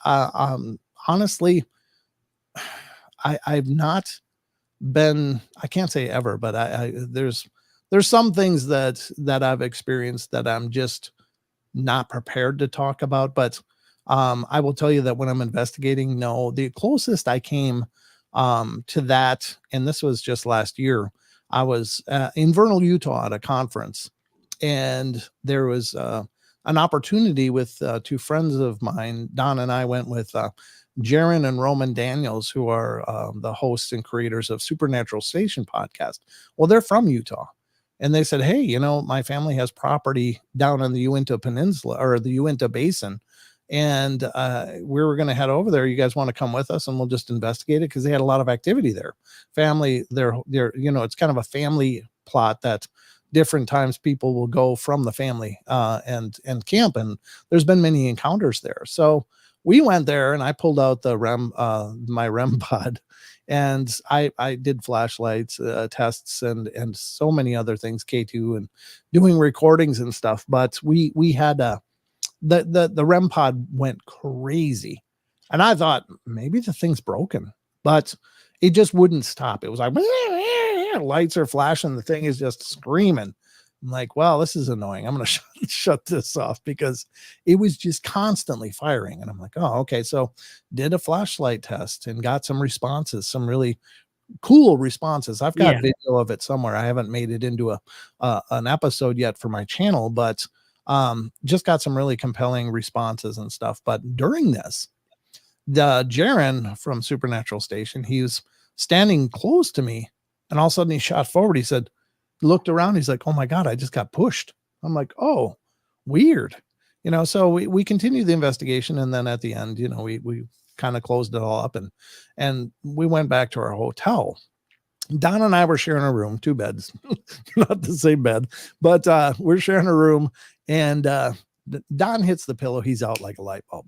honestly, I've not been, I can't say ever, but there's some things that I've experienced that I'm just not prepared to talk about. But I will tell you that when I'm investigating, no, the closest I came to that, and this was just last year, I was in Vernal, Utah at a conference, and there was an opportunity with two friends of mine. Don and I went with Jaron and Roman Daniels, who are the hosts and creators of Supernatural Station podcast. Well, they're from Utah. And they said, hey, my family has property down in the Uinta Peninsula or the Uinta Basin. And we were going to head over there. You guys want to come with us and we'll just investigate it? Because they had a lot of activity there. Family, it's kind of a family plot that different times people will go from the family and camp. And there's been many encounters there. So we went there and I pulled out the my REM pod, and I did flashlights tests and so many other things, K2, and doing recordings and stuff. But we had the REM pod went crazy, and I thought maybe the thing's broken, but it just wouldn't stop. It was like lights are flashing, the thing is just screaming. I'm like, well, this is annoying. I'm going to shut this off, because it was just constantly firing. And I'm like, oh, okay. So did a flashlight test and got some responses, some really cool responses. I've got Yeah. video of it somewhere. I haven't made it into an episode yet for my channel, but just got some really compelling responses and stuff. But during this, the Jaron from Supernatural Station, he was standing close to me, and all of a sudden he shot forward. He said, looked around, he's like, oh my God, I just got pushed. I'm like, oh, weird. So we continued the investigation, and then at the end, we kind of closed it all up, and we went back to our hotel. Don and I were sharing a room, two beds, not the same bed, but we're sharing a room, and Don hits the pillow. He's out like a light bulb.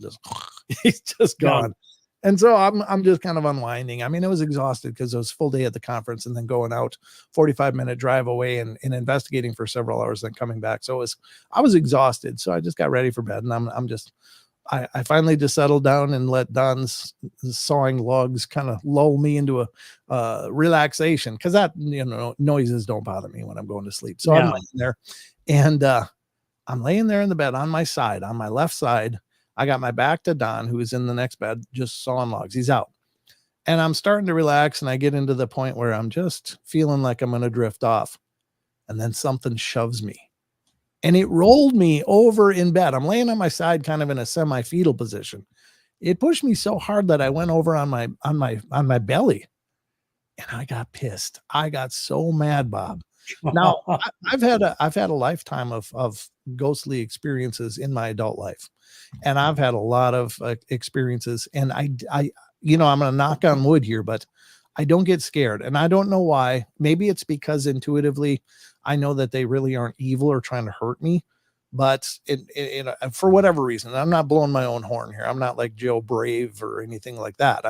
He's just gone. And so I'm just kind of unwinding. I mean, I was exhausted because it was full day at the conference, and then going out 45-minute drive away and investigating for several hours, then coming back. So I was exhausted. So I just got ready for bed, and I finally just settled down and let Don's sawing logs kind of lull me into a relaxation, because that, noises don't bother me when I'm going to sleep. So I'm laying there, and I'm laying there in the bed on my side, on my left side. I got my back to Don, who is in the next bed, just sawing logs. He's out. And I'm starting to relax, and I get into the point where I'm just feeling like I'm going to drift off. And then something shoves me, and it rolled me over in bed. I'm laying on my side, kind of in a semi-fetal position. It pushed me so hard that I went over on my belly, and I got pissed. I got so mad, Bob. Now I've had a lifetime of ghostly experiences in my adult life, and I've had a lot of experiences, and I'm going to knock on wood here, but I don't get scared, and I don't know why. Maybe it's because intuitively I know that they really aren't evil or trying to hurt me, but for whatever reason, I'm not blowing my own horn here. I'm not like Joe Brave or anything like that.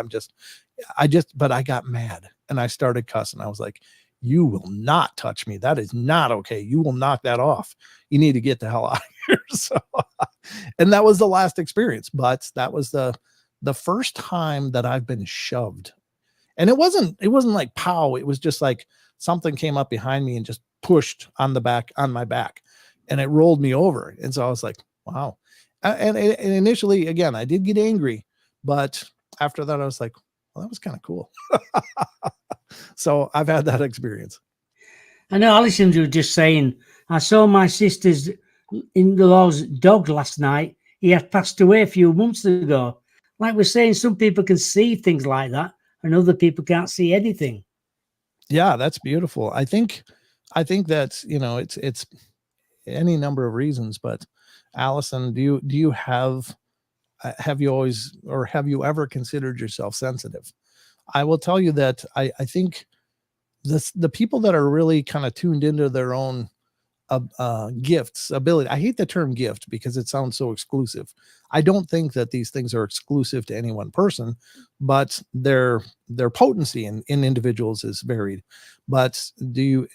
But I got mad and I started cussing. I was like, you will not touch me. That is not okay. You will knock that off. You need to get the hell out of here. So, and that was the last experience, but that was the first time that I've been shoved. And it wasn't like pow, it was just like something came up behind me and just pushed on my back, and it rolled me over. And so I was like, wow. And initially, again, I did get angry, but after that I was like, well, that was kind of cool. So I've had that experience. I know Alison was just saying, I saw my sister's in-law's dog last night. He had passed away a few months ago. Like we're saying, some people can see things like that, and other people can't see anything. Yeah, that's beautiful. I think that's, it's any number of reasons, but Allison, do you have you always, or have you ever considered yourself sensitive? I will tell you that I think the people that are really kind of tuned into their own gifts, ability. I hate the term gift because it sounds so exclusive. I don't think that these things are exclusive to any one person, but their potency in individuals is varied. But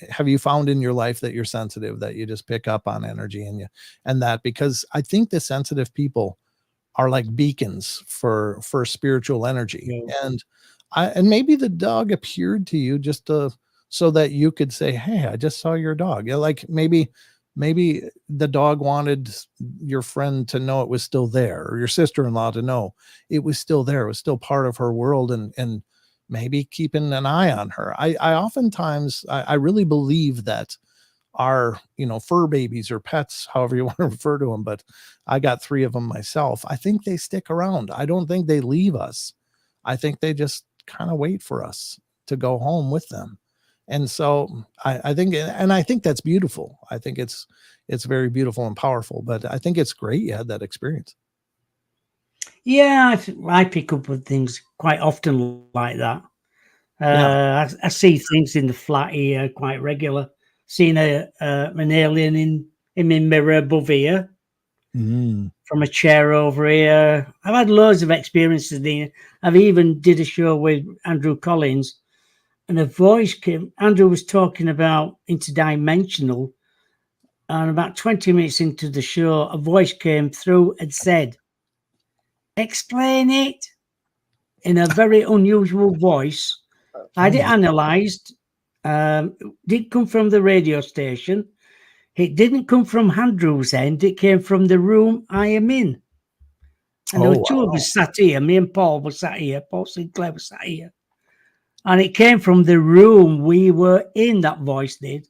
have you found in your life that you're sensitive, that you just pick up on energy, and that, because I think the sensitive people are like beacons for spiritual energy. Yeah. And maybe the dog appeared to you just so that you could say, hey, I just saw your dog. Yeah, like maybe the dog wanted your friend to know it was still there, or your sister-in-law to know it was still there, it was still part of her world, and maybe keeping an eye on her. I oftentimes I really believe that our, fur babies or pets, however you want to refer to them, but I got 3 of them myself. I think they stick around. I don't think they leave us. I think they just kind of wait for us to go home with them. And so I think that's beautiful. I think it's very beautiful and powerful, but I think it's great you had that experience. Yeah, I pick up with things quite often like that. Yeah. I see things in the flat here quite regular. Seen an alien in my mirror above here, Mm. from a chair over here. I've had loads of experiences there. I've even did a show with Andrew Collins, and a voice came. Andrew was talking about interdimensional, and about 20 minutes into the show, a voice came through and said, "Explain it," in a very unusual voice. I Oh did my. analysed. Did come from the radio station. It didn't come from Andrew's end. It came from the room I am in. And there Oh were two of wow. us sat here. Me and Paul were sat here. Paul Sinclair was sat here. And it came from the room we were in, that voice did.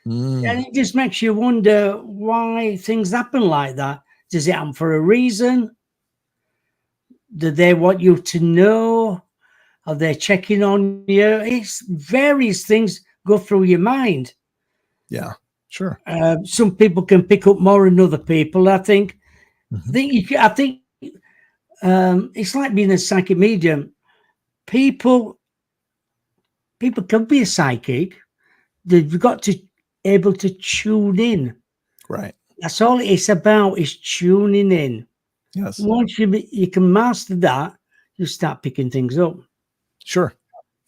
And Mm. it just makes you wonder why things happen like that. Does it happen for a reason? Do they want you to know? Are they checking on you? It's various things go through your mind. Yeah, sure. Some people can pick up more than other people. I think. I Mhm. think you. I think it's like being a psychic medium. People, people can be a psychic. They've got to able to tune in. Right. That's all it's about, is tuning in. Yes. Once you can master that, you start picking things up. Sure.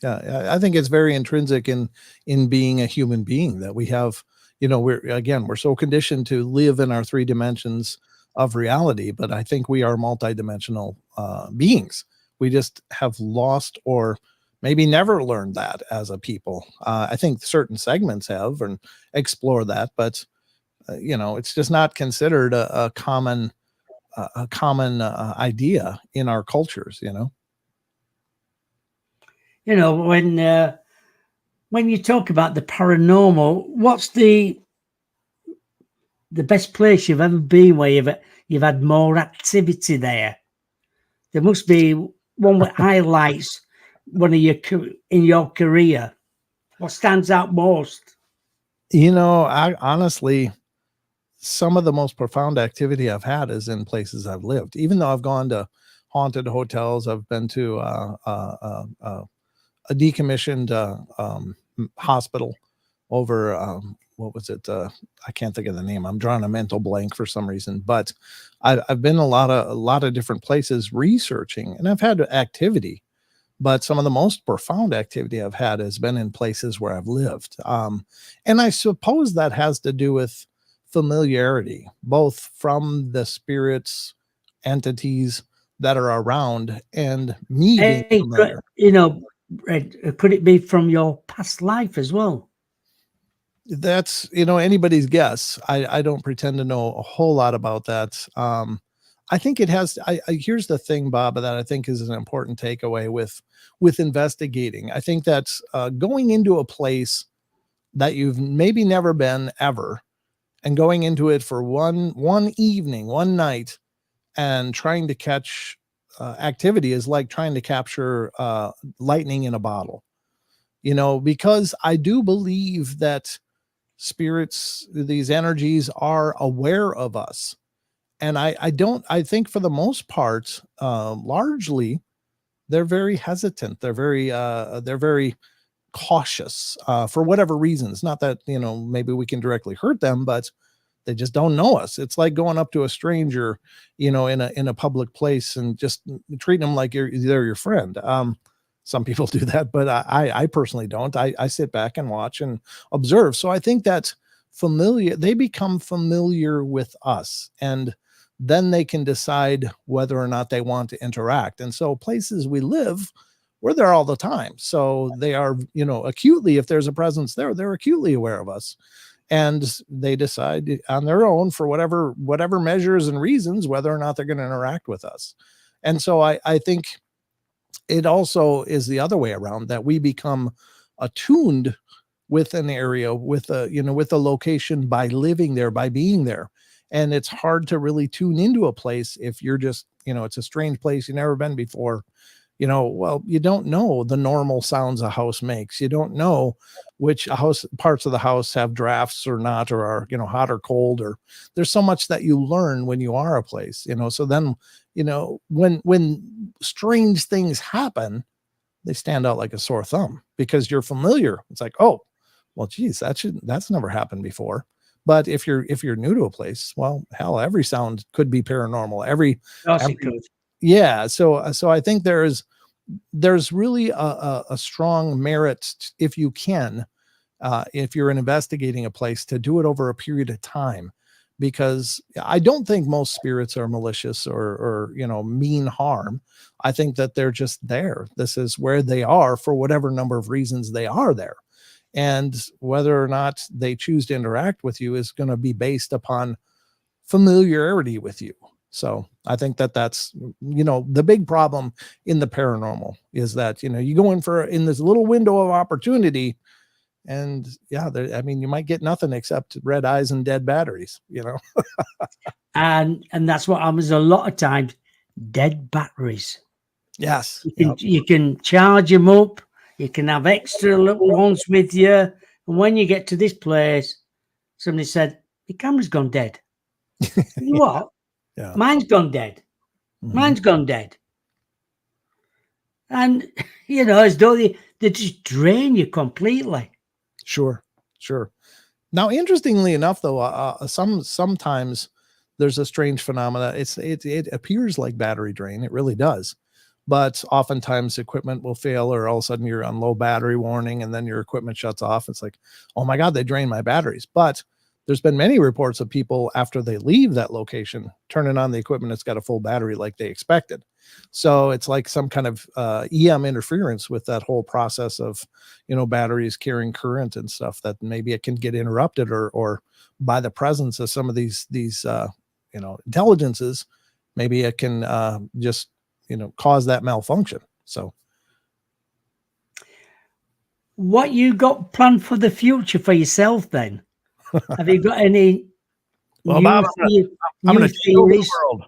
Yeah, I think it's very intrinsic in being a human being that we have, we're so conditioned to live in our 3 dimensions of reality, but I think we are multidimensional beings. We just have lost, or maybe never learned that as a people. I think certain segments have and explore that, but it's just not considered a common idea in our cultures. You know, when you talk about the paranormal, what's the best place you've ever been where you've had more activity there? There must be one that highlights one of your in your career. What stands out most? I honestly, some of the most profound activity I've had is in places I've lived. Even though I've gone to haunted hotels, I've been to a decommissioned hospital over what was it? I can't think of the name. I'm drawing a mental blank for some reason. But I've been a lot of different places researching, and I've had activity. But some of the most profound activity I've had has been in places where I've lived. And I suppose that has to do with familiarity, both from the spirits, entities that are around, and me being Hey, familiar. you know, Could it be from your past life as well? That's, anybody's guess. I don't pretend to know a whole lot about that. I think it has. Here's the thing, Bob, that I think is an important takeaway with investigating. I think that going into a place that you've maybe never been ever, and going into it for one evening, one night, and trying to catch activity is like trying to capture lightning in a bottle. Because I do believe that spirits, these energies, are aware of us. And I think for the most part, largely, they're very hesitant. They're very cautious for whatever reasons. Not that, maybe we can directly hurt them, but they just don't know us. It's like going up to a stranger, in a public place and just treating them like they're your friend. Some people do that, but I personally don't. I sit back and watch and observe. So I think that they become familiar with us, and then they can decide whether or not they want to interact. And so places we live, we're there all the time. So they are, acutely, if there's a presence there, they're acutely aware of us. And they decide on their own, for whatever measures and reasons, whether or not they're going to interact with us. And so I think it also is the other way around, that we become attuned with an area, with a location, by living there, by being there. And it's hard to really tune into a place if you're just, it's a strange place you've never been before. Well, you don't know the normal sounds a house makes. You don't know which parts of the house have drafts or not, or are, hot or cold, or there's so much that you learn when you are a place, so then, when strange things happen, they stand out like a sore thumb because you're familiar. It's like, oh, well, geez, that's never happened before. But if you're new to a place, well, hell, every sound could be paranormal. Yeah. So I think there's really a strong merit, if you can, if you're investigating a place, to do it over a period of time, because I don't think most spirits are malicious or mean harm. I think that they're just there. This is where they are for whatever number of reasons they are there. And whether or not they choose to interact with you is going to be based upon familiarity with you. So I think that's, the big problem in the paranormal is that, you go in this little window of opportunity, and yeah, you might get nothing except red eyes and dead batteries, And that's what happens a lot of times. Dead batteries. Yes. You can charge them up. You can have extra little ones with you. And when you get to this place, somebody said, your camera's gone dead. You know what? Yeah. Mine's gone dead. Mm-hmm. Mine's gone dead. And, as though they just drain you completely. Sure. Now, interestingly enough, though, sometimes there's a strange phenomena. It appears like battery drain. It really does. But oftentimes equipment will fail, or all of a sudden you're on low battery warning, and then your equipment shuts off. It's like, oh my God, they drained my batteries. But there's been many reports of people, after they leave that location, turning on the equipment, it's got a full battery like they expected. So it's like some kind of EM interference with that whole process of, batteries carrying current and stuff, that maybe it can get interrupted, or by the presence of some of these intelligences, maybe it can just, cause that malfunction. So what you got planned for the future for yourself then? Have you got any well, Bob, I'm going to take over the world.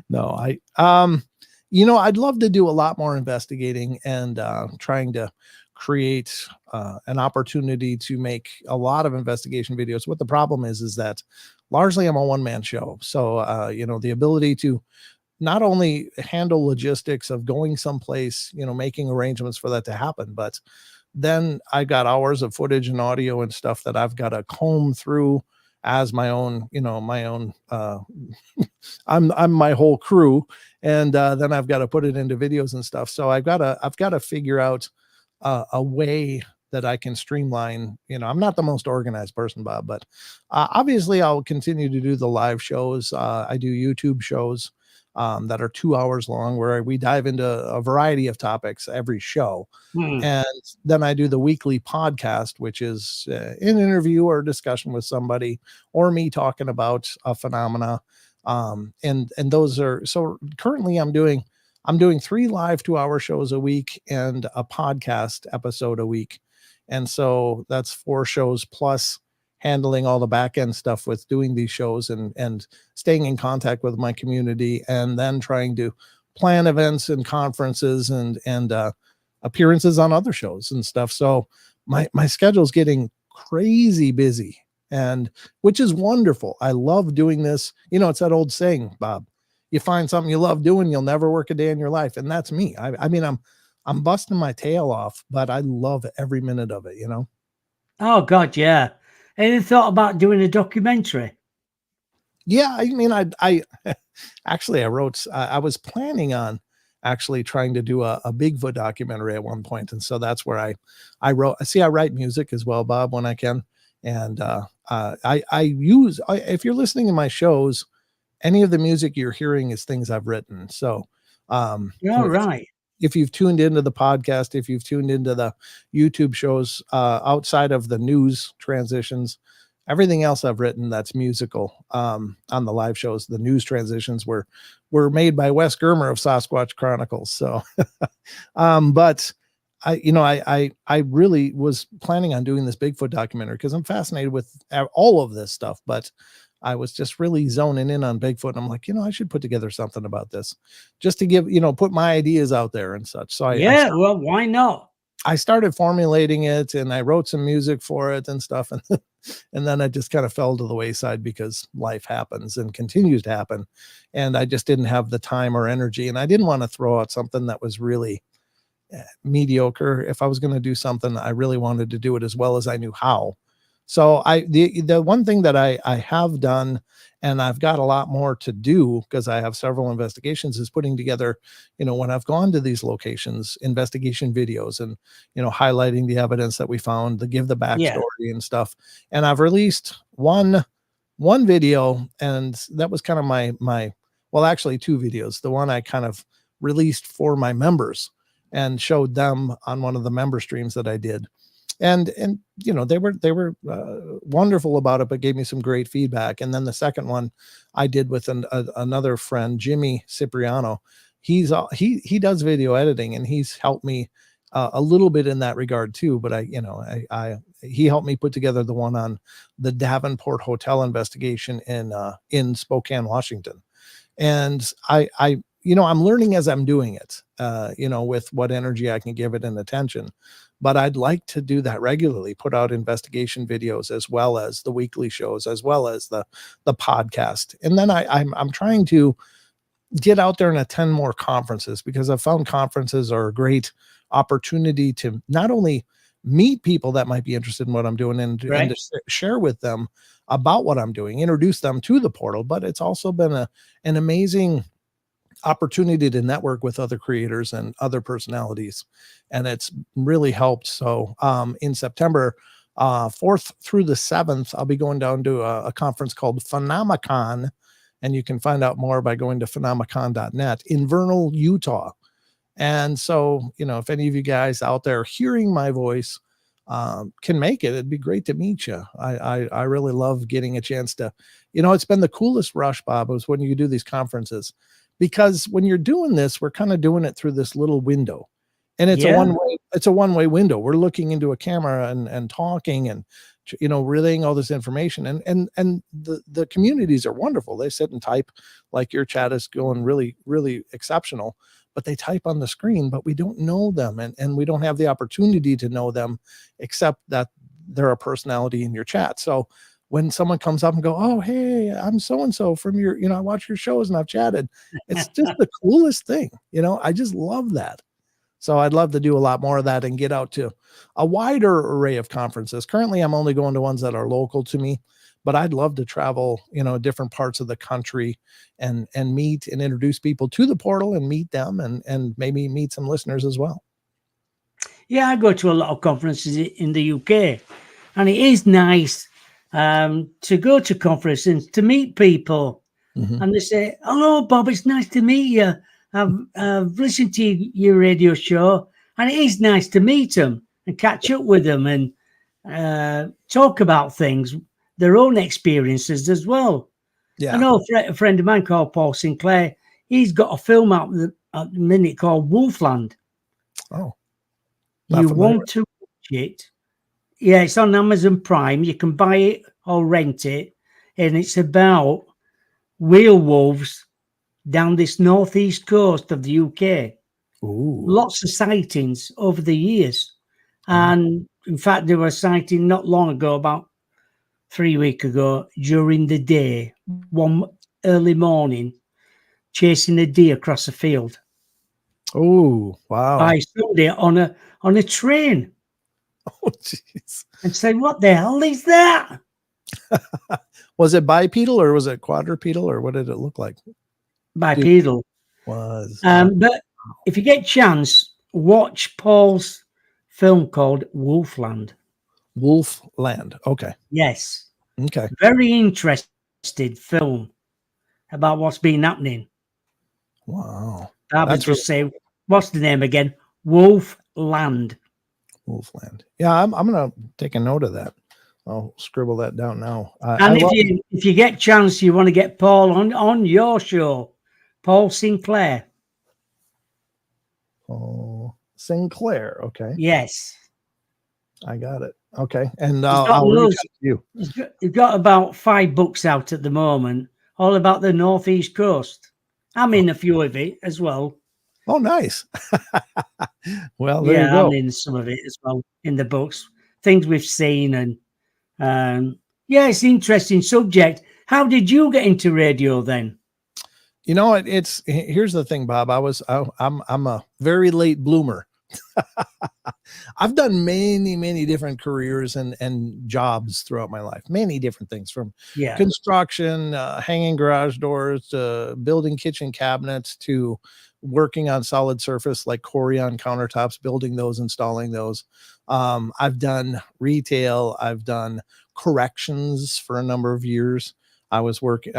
No, I'd love to do a lot more investigating and trying to create an opportunity to make a lot of investigation videos. What the problem is that largely I'm a one-man show. So, the ability to not only handle logistics of going someplace, making arrangements for that to happen, but then I got hours of footage and audio and stuff that I've got to comb through as my own, I'm my whole crew. And then I've got to put it into videos and stuff. So I've got to figure out a way that I can streamline. I'm not the most organized person, Bob, but obviously I'll continue to do the live shows. I do YouTube shows. that are 2 hours long, where we dive into a variety of topics every show. Hmm. And then I do the weekly podcast, which is an interview or discussion with somebody, or me talking about a phenomena. And those are, so currently I'm doing 3 live 2-hour shows a week and a podcast episode a week. And so that's 4 shows plus handling all the back end stuff with doing these shows, and staying in contact with my community, and then trying to plan events and conferences and appearances on other shows and stuff. So my schedule's getting crazy busy, and which is wonderful. I love doing this. It's that old saying, Bob, you find something you love doing, you'll never work a day in your life. And that's me. I mean, I'm busting my tail off, but I love every minute of it. Oh God, yeah. Any thought about doing a documentary? Yeah, I mean, I actually, I was planning on actually trying to do a Bigfoot documentary at one point. And so that's where I wrote, I write music as well, Bob, when I can. And if you're listening to my shows, any of the music you're hearing is things I've written. So, All right. if you've tuned into the podcast, if you've tuned into the YouTube shows, outside of the news transitions, everything else I've written that's musical, on the live shows, the news transitions were made by Wes Germer of Sasquatch Chronicles. So, but I really was planning on doing this Bigfoot documentary because I'm fascinated with all of this stuff, but I was just really zoning in on Bigfoot. And I'm like, I should put together something about this, just to give, put my ideas out there and such. So Yeah, well, why not? I started formulating it, and I wrote some music for it and stuff. And, and then I just kind of fell to the wayside because life happens and continues to happen. And I just didn't have the time or energy. And I didn't want to throw out something that was really mediocre. If I was going to do something, I really wanted to do it as well as I knew how. So the one thing that I have done, and I've got a lot more to do because I have several investigations, is putting together, when I've gone to these locations, investigation videos, and, highlighting the evidence that we found, to give the backstory and stuff. And I've released one video, and that was kind of well, actually 2 videos. The one I kind of released for my members and showed them on one of the member streams that I did. And they were wonderful about it, but gave me some great feedback. And then the second one I did with another friend, Jimmy Cipriano. He does video editing, and he's helped me a little bit in that regard too. But he helped me put together the one on the Davenport Hotel investigation in Spokane, Washington. And I'm learning as I'm doing it, with what energy I can give it and attention. But I'd like to do that regularly, put out investigation videos as well as the weekly shows, as well as the podcast. And then I'm trying to get out there and attend more conferences, because I've found conferences are a great opportunity to not only meet people that might be interested in what I'm doing, and to share with them about what I'm doing, introduce them to the portal, but it's also been an amazing opportunity to network with other creators and other personalities, and it's really helped. So in September 4th through the 7th, I'll be going down to a conference called Phenomicon, and you can find out more by going to phenomicon.net in Vernal, Utah. And so, if any of you guys out there hearing my voice can make it, it'd be great to meet you. I really love getting a chance to, it's been the coolest rush, Bob, was when you do these conferences, because when you're doing this, we're kind of doing it through this little window, and it's a one-way window. We're looking into a camera and talking and, relaying all this information, and the communities are wonderful. They sit and type, like your chat is going really, really exceptional, but they type on the screen, but we don't know them, and we don't have the opportunity to know them, except that they're a personality in your chat. So when someone comes up and go, "Oh, hey, I'm so-and-so from your, I watch your shows and I've chatted." It's just the coolest thing. I just love that. So I'd love to do a lot more of that and get out to a wider array of conferences. Currently, I'm only going to ones that are local to me, but I'd love to travel, different parts of the country, and meet and introduce people to the portal and meet them, and maybe meet some listeners as well. Yeah, I go to a lot of conferences in the UK, and it is nice to go to conferences, to meet people, Mhm. and they say, "Hello, Bob. It's nice to meet you. I've listened to your radio show, and it is nice to meet them and catch up with them and talk about things, their own experiences as well." I Yeah. know a friend of mine called Paul Sinclair. He's got a film out at the minute called Wolfland. Oh, not You familiar want with. to watch it? Yeah, it's on Amazon Prime. You can buy it or rent it, and it's about werewolves down this northeast coast of the UK. Ooh. Lots of sightings over the years. Oh. And in fact, there was a sighting not long ago, about 3 weeks ago, during the day, one early morning, chasing a deer across a field Oh, wow. by Sunday on a train, Oh, jeez. and say, "What the hell is that?" Was it bipedal or was it quadrupedal or what did it look like? Dude, Bipedal. was But if you get chance, watch Paul's film called Wolfland. Wolf Land. Okay. Yes, Okay. very interested film about what's been happening. Wow. I would That's really just say, what's the name again? Wolfland. Wolf Land. Yeah, I'm gonna take a note of that. I'll scribble that down now. I And if love you get chance, you want to get Paul on your show, Paul Sinclair. oh, Sinclair. Okay. Yes, I got it. Okay. And he's got I'll reach loads. out to you. He's got about 5 books out at the moment, all about the northeast coast. I'm Oh, in a few of it as well. oh, nice. Well, there you Yeah, I'm go. in some of it as well in the books, things we've seen, and yeah, it's an interesting subject. How did you get into radio then? You know, here's the thing, Bob. I'm a very late bloomer. I've done many different careers and jobs throughout my life. Many different things, from Yeah, construction, hanging garage doors, to building kitchen cabinets, to working on solid surface like Corian countertops, building those, installing those. I've done retail. I've done corrections for a number of years. I was working,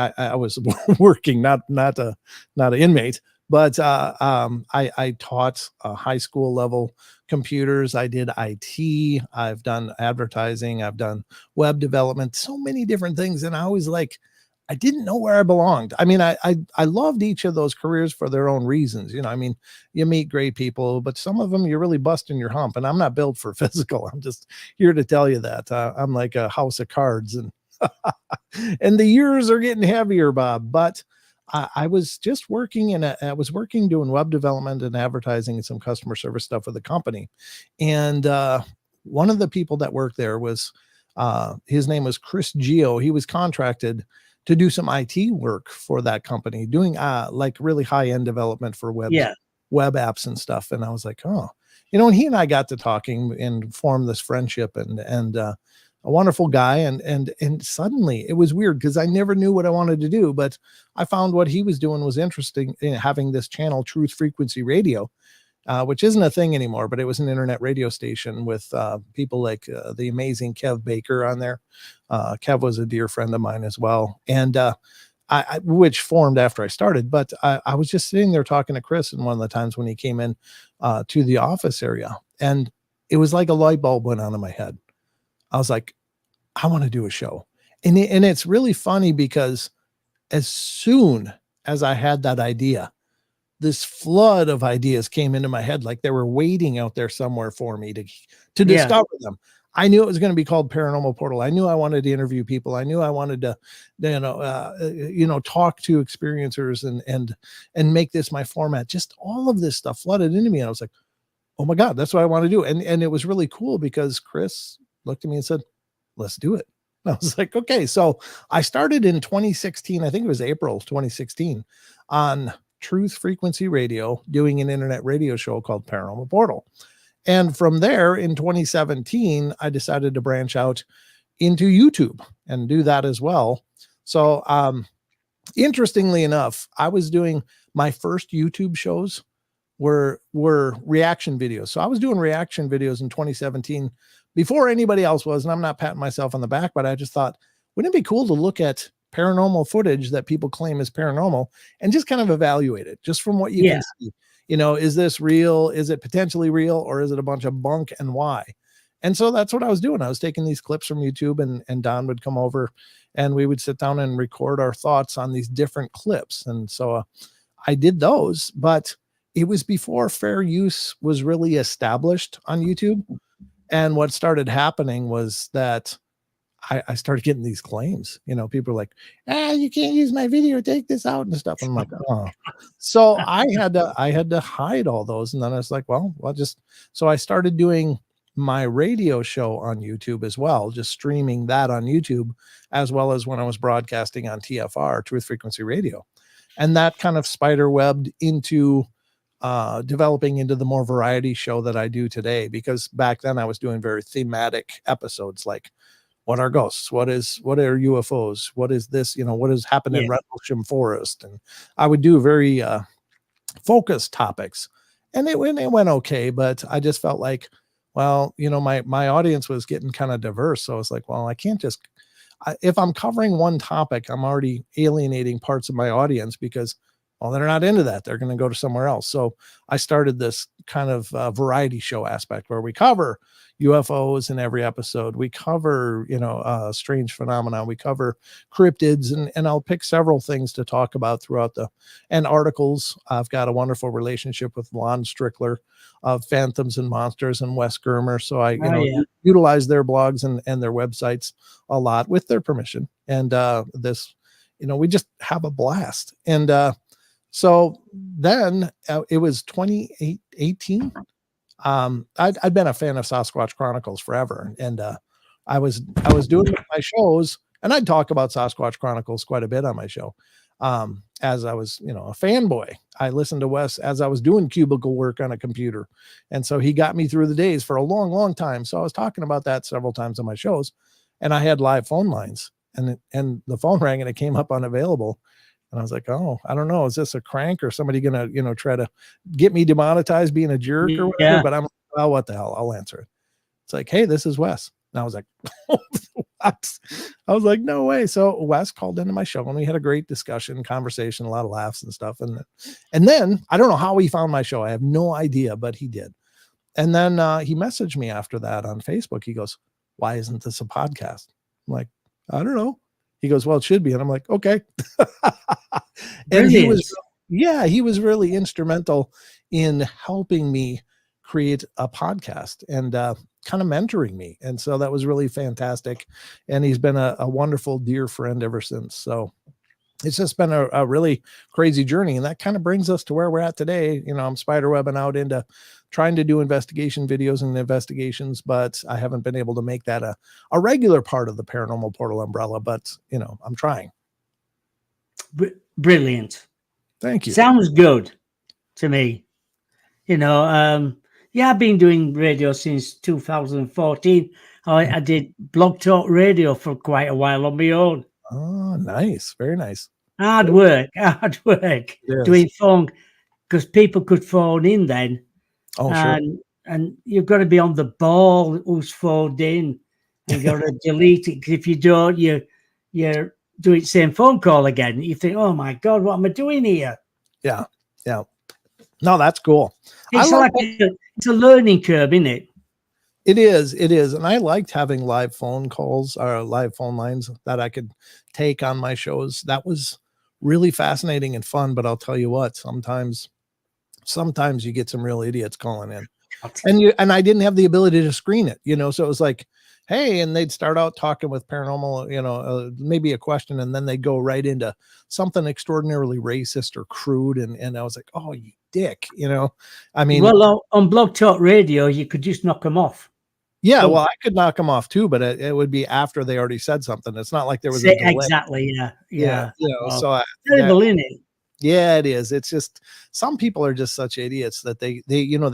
not an inmate, but I taught high school level computers. I did IT. I've done advertising. I've done web development. So many different things, and I didn't know where I belonged. I mean, I loved each of those careers for their own reasons. You know, I mean, you meet great people, but some of them you're really busting your hump. And I'm not built for physical. I'm just here to tell you that I'm like a house of cards, and and the years are getting heavier, Bob. But I was just working I was working doing web development and advertising and some customer service stuff with the company. And one of the people that worked there was, his name was Chris Geo. He was contracted to do some IT work for that company, doing like really high end development for yeah, web apps and stuff. And I was like, oh, and he and I got to talking and formed this friendship, and a wonderful guy. And suddenly it was weird because I never knew what I wanted to do, but I found what he was doing was interesting, in having this channel, Truth Frequency Radio, which isn't a thing anymore, but it was an internet radio station with people like the amazing Kev Baker on there. Kev was a dear friend of mine as well. And which formed after I started, but I was just sitting there talking to Chris, and one of the times when he came in to the office area, and it was like a light bulb went on in my head. I was like, I want to do a show. And it's really funny because as soon as I had that idea, this flood of ideas came into my head, like they were waiting out there somewhere for me to yeah. discover them. I knew it was going to be called Paranormal Portal. I knew I wanted to interview people. I knew I wanted to, talk to experiencers and make this my format. Just all of this stuff flooded into me, and I was like, oh my God, that's what I want to do. And it was really cool because Chris looked at me and said, let's do it. I was like, okay. So I started in 2016. I think it was April 2016 on Truth Frequency Radio, doing an internet radio show called Paranormal Portal. And from there in 2017, I decided to branch out into YouTube and do that as well. So, interestingly enough, I was doing my first YouTube shows were reaction videos. So I was doing reaction videos in 2017 before anybody else was. And I'm not patting myself on the back, but I just thought, wouldn't it be cool to look at paranormal footage that people claim is paranormal and just kind of evaluate it just from what you Yeah. can see. Is this real? Is it potentially real, or is it a bunch of bunk, and why? And so that's what I was doing. I was taking these clips from YouTube, and Don would come over and we would sit down and record our thoughts on these different clips. And so I did those, but it was before fair use was really established on YouTube. And what started happening was that I started getting these claims. People are like, you can't use my video, take this out and stuff. And I'm like, oh. So I had to hide all those. And then I was like, well, so I started doing my radio show on YouTube as well, just streaming that on YouTube, as well as when I was broadcasting on TFR, Truth Frequency Radio. And that kind of spider webbed into developing into the more variety show that I do today, because back then I was doing very thematic episodes, like what are ghosts, what are UFOs, what is this, what has happened in Rendlesham Forest. And I would do very focused topics, and it went okay, but I just felt like, well, my audience was getting kind of diverse. So I was like, well, I can't just, if I'm covering one topic, I'm already alienating parts of my audience, because, well, they're not into that. They're going to go to somewhere else. So I started this kind of variety show aspect where we cover UFOs in every episode. We cover, strange phenomena. We cover cryptids, and I'll pick several things to talk about throughout and articles. I've got a wonderful relationship with Lon Strickler of Phantoms and Monsters and Wes Germer. So I, utilize their blogs and their websites a lot with their permission. And we just have a blast. And so then it was 2018. I'd been a fan of Sasquatch Chronicles forever. And I was doing my shows, and I'd talk about Sasquatch Chronicles quite a bit on my show. As I was, a fanboy. I listened to Wes as I was doing cubicle work on a computer. And so he got me through the days for a long, long time. So I was talking about that several times on my shows, and I had live phone lines, and the phone rang and it came up unavailable. And I was like, oh, I don't know. Is this a crank, or somebody going to, try to get me demonetized being a jerk or whatever? But I'm like, well, what the hell? I'll answer it. It's like, hey, this is Wes. And I was like, what? I was like, no way. So Wes called into my show, and we had a great discussion, conversation, a lot of laughs and stuff. And then I don't know how he found my show. I have no idea, but he did. And then he messaged me after that on Facebook. He goes, why isn't this a podcast? I'm like, I don't know. He goes, well, it should be. And I'm like, okay. And he was really instrumental in helping me create a podcast and kind of mentoring me. And so that was really fantastic. And he's been a wonderful, dear friend ever since. So it's just been a really crazy journey. And that kind of brings us to where we're at today. I'm spiderwebbing out into trying to do investigation videos and investigations, but I haven't been able to make that a regular part of the Paranormal Portal umbrella, but I'm trying. Brilliant. Thank you. Sounds good to me. I've been doing radio since 2014. I did Blog Talk Radio for quite a while on my own. Oh, nice. Very nice. Hard work doing phone, because people could phone in then. Oh, sure. And you've got to be on the ball who's phoned in, and you've got to delete it, because if you don't, you're doing the same phone call again. You think, oh my God, what am I doing here? Yeah. No, that's cool. It's a learning curve, isn't it? It is. And I liked having live phone calls or live phone lines that I could take on my shows. That was really fascinating and fun. But I'll tell you what, sometimes you get some real idiots calling in, and I didn't have the ability to screen it, so it was like, hey, and they'd start out talking with paranormal, maybe a question, and then they'd go right into something extraordinarily racist or crude. And I was like, oh, you dick, I mean, well, on Blog Talk Radio, you could just knock them off. Yeah, well, I could knock them off too, but it would be after they already said something. It's not like there was a delay. Exactly. Yeah. So terrible, isn't it? Yeah, it is. It's just some people are just such idiots that they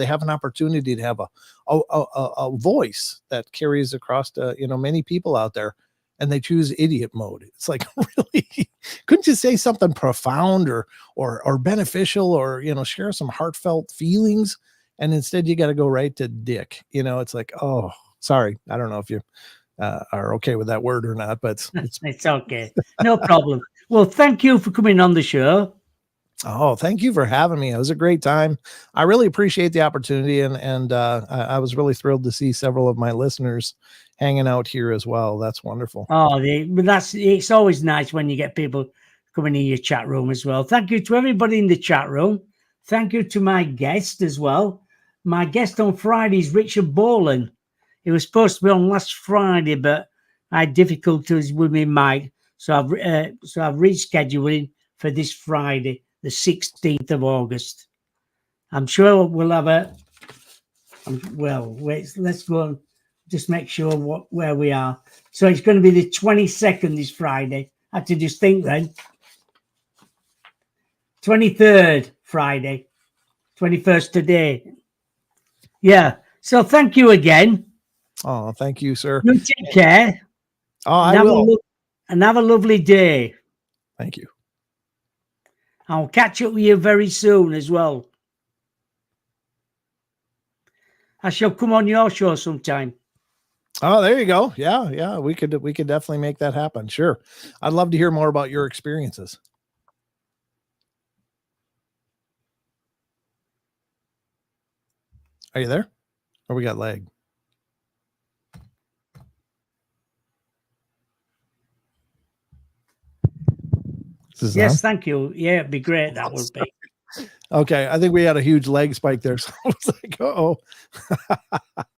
have an opportunity to have a voice that carries across to many people out there, and they choose idiot mode. It's like, really, couldn't you say something profound or beneficial, or share some heartfelt feelings? And instead you got to go right to dick. It's like, oh, sorry. I don't know if you are okay with that word or not, but It's okay. No problem. Well, thank you for coming on the show. oh, thank you for having me. It was a great time. I really appreciate the opportunity, and I was really thrilled to see several of my listeners hanging out here as well. That's wonderful. Oh, it's always nice when you get people coming in your chat room as well. Thank you to everybody in the chat room. Thank you to my guest as well. My guest on Friday is Richard Boland. He was supposed to be on last Friday, but I had difficulties with my mic, so I've rescheduled him for this Friday, the 16th of August. I'm sure we'll have wait, let's go and just make sure where we are. So it's going to be the 22nd this Friday. I had to just think then. 23rd Friday, 21st today. Yeah. So thank you again. Oh, thank you, sir. You take care. Oh, I will. And have a lovely day. Thank you. I'll catch up with you very soon as well. I shall come on your show sometime. Oh, there you go. Yeah. We could definitely make that happen. Sure. I'd love to hear more about your experiences. Are you there? Or we got lag? Yes, thank you. Yeah, it'd be great. That would be. Okay. I think we had a huge leg spike there. So I was like, oh.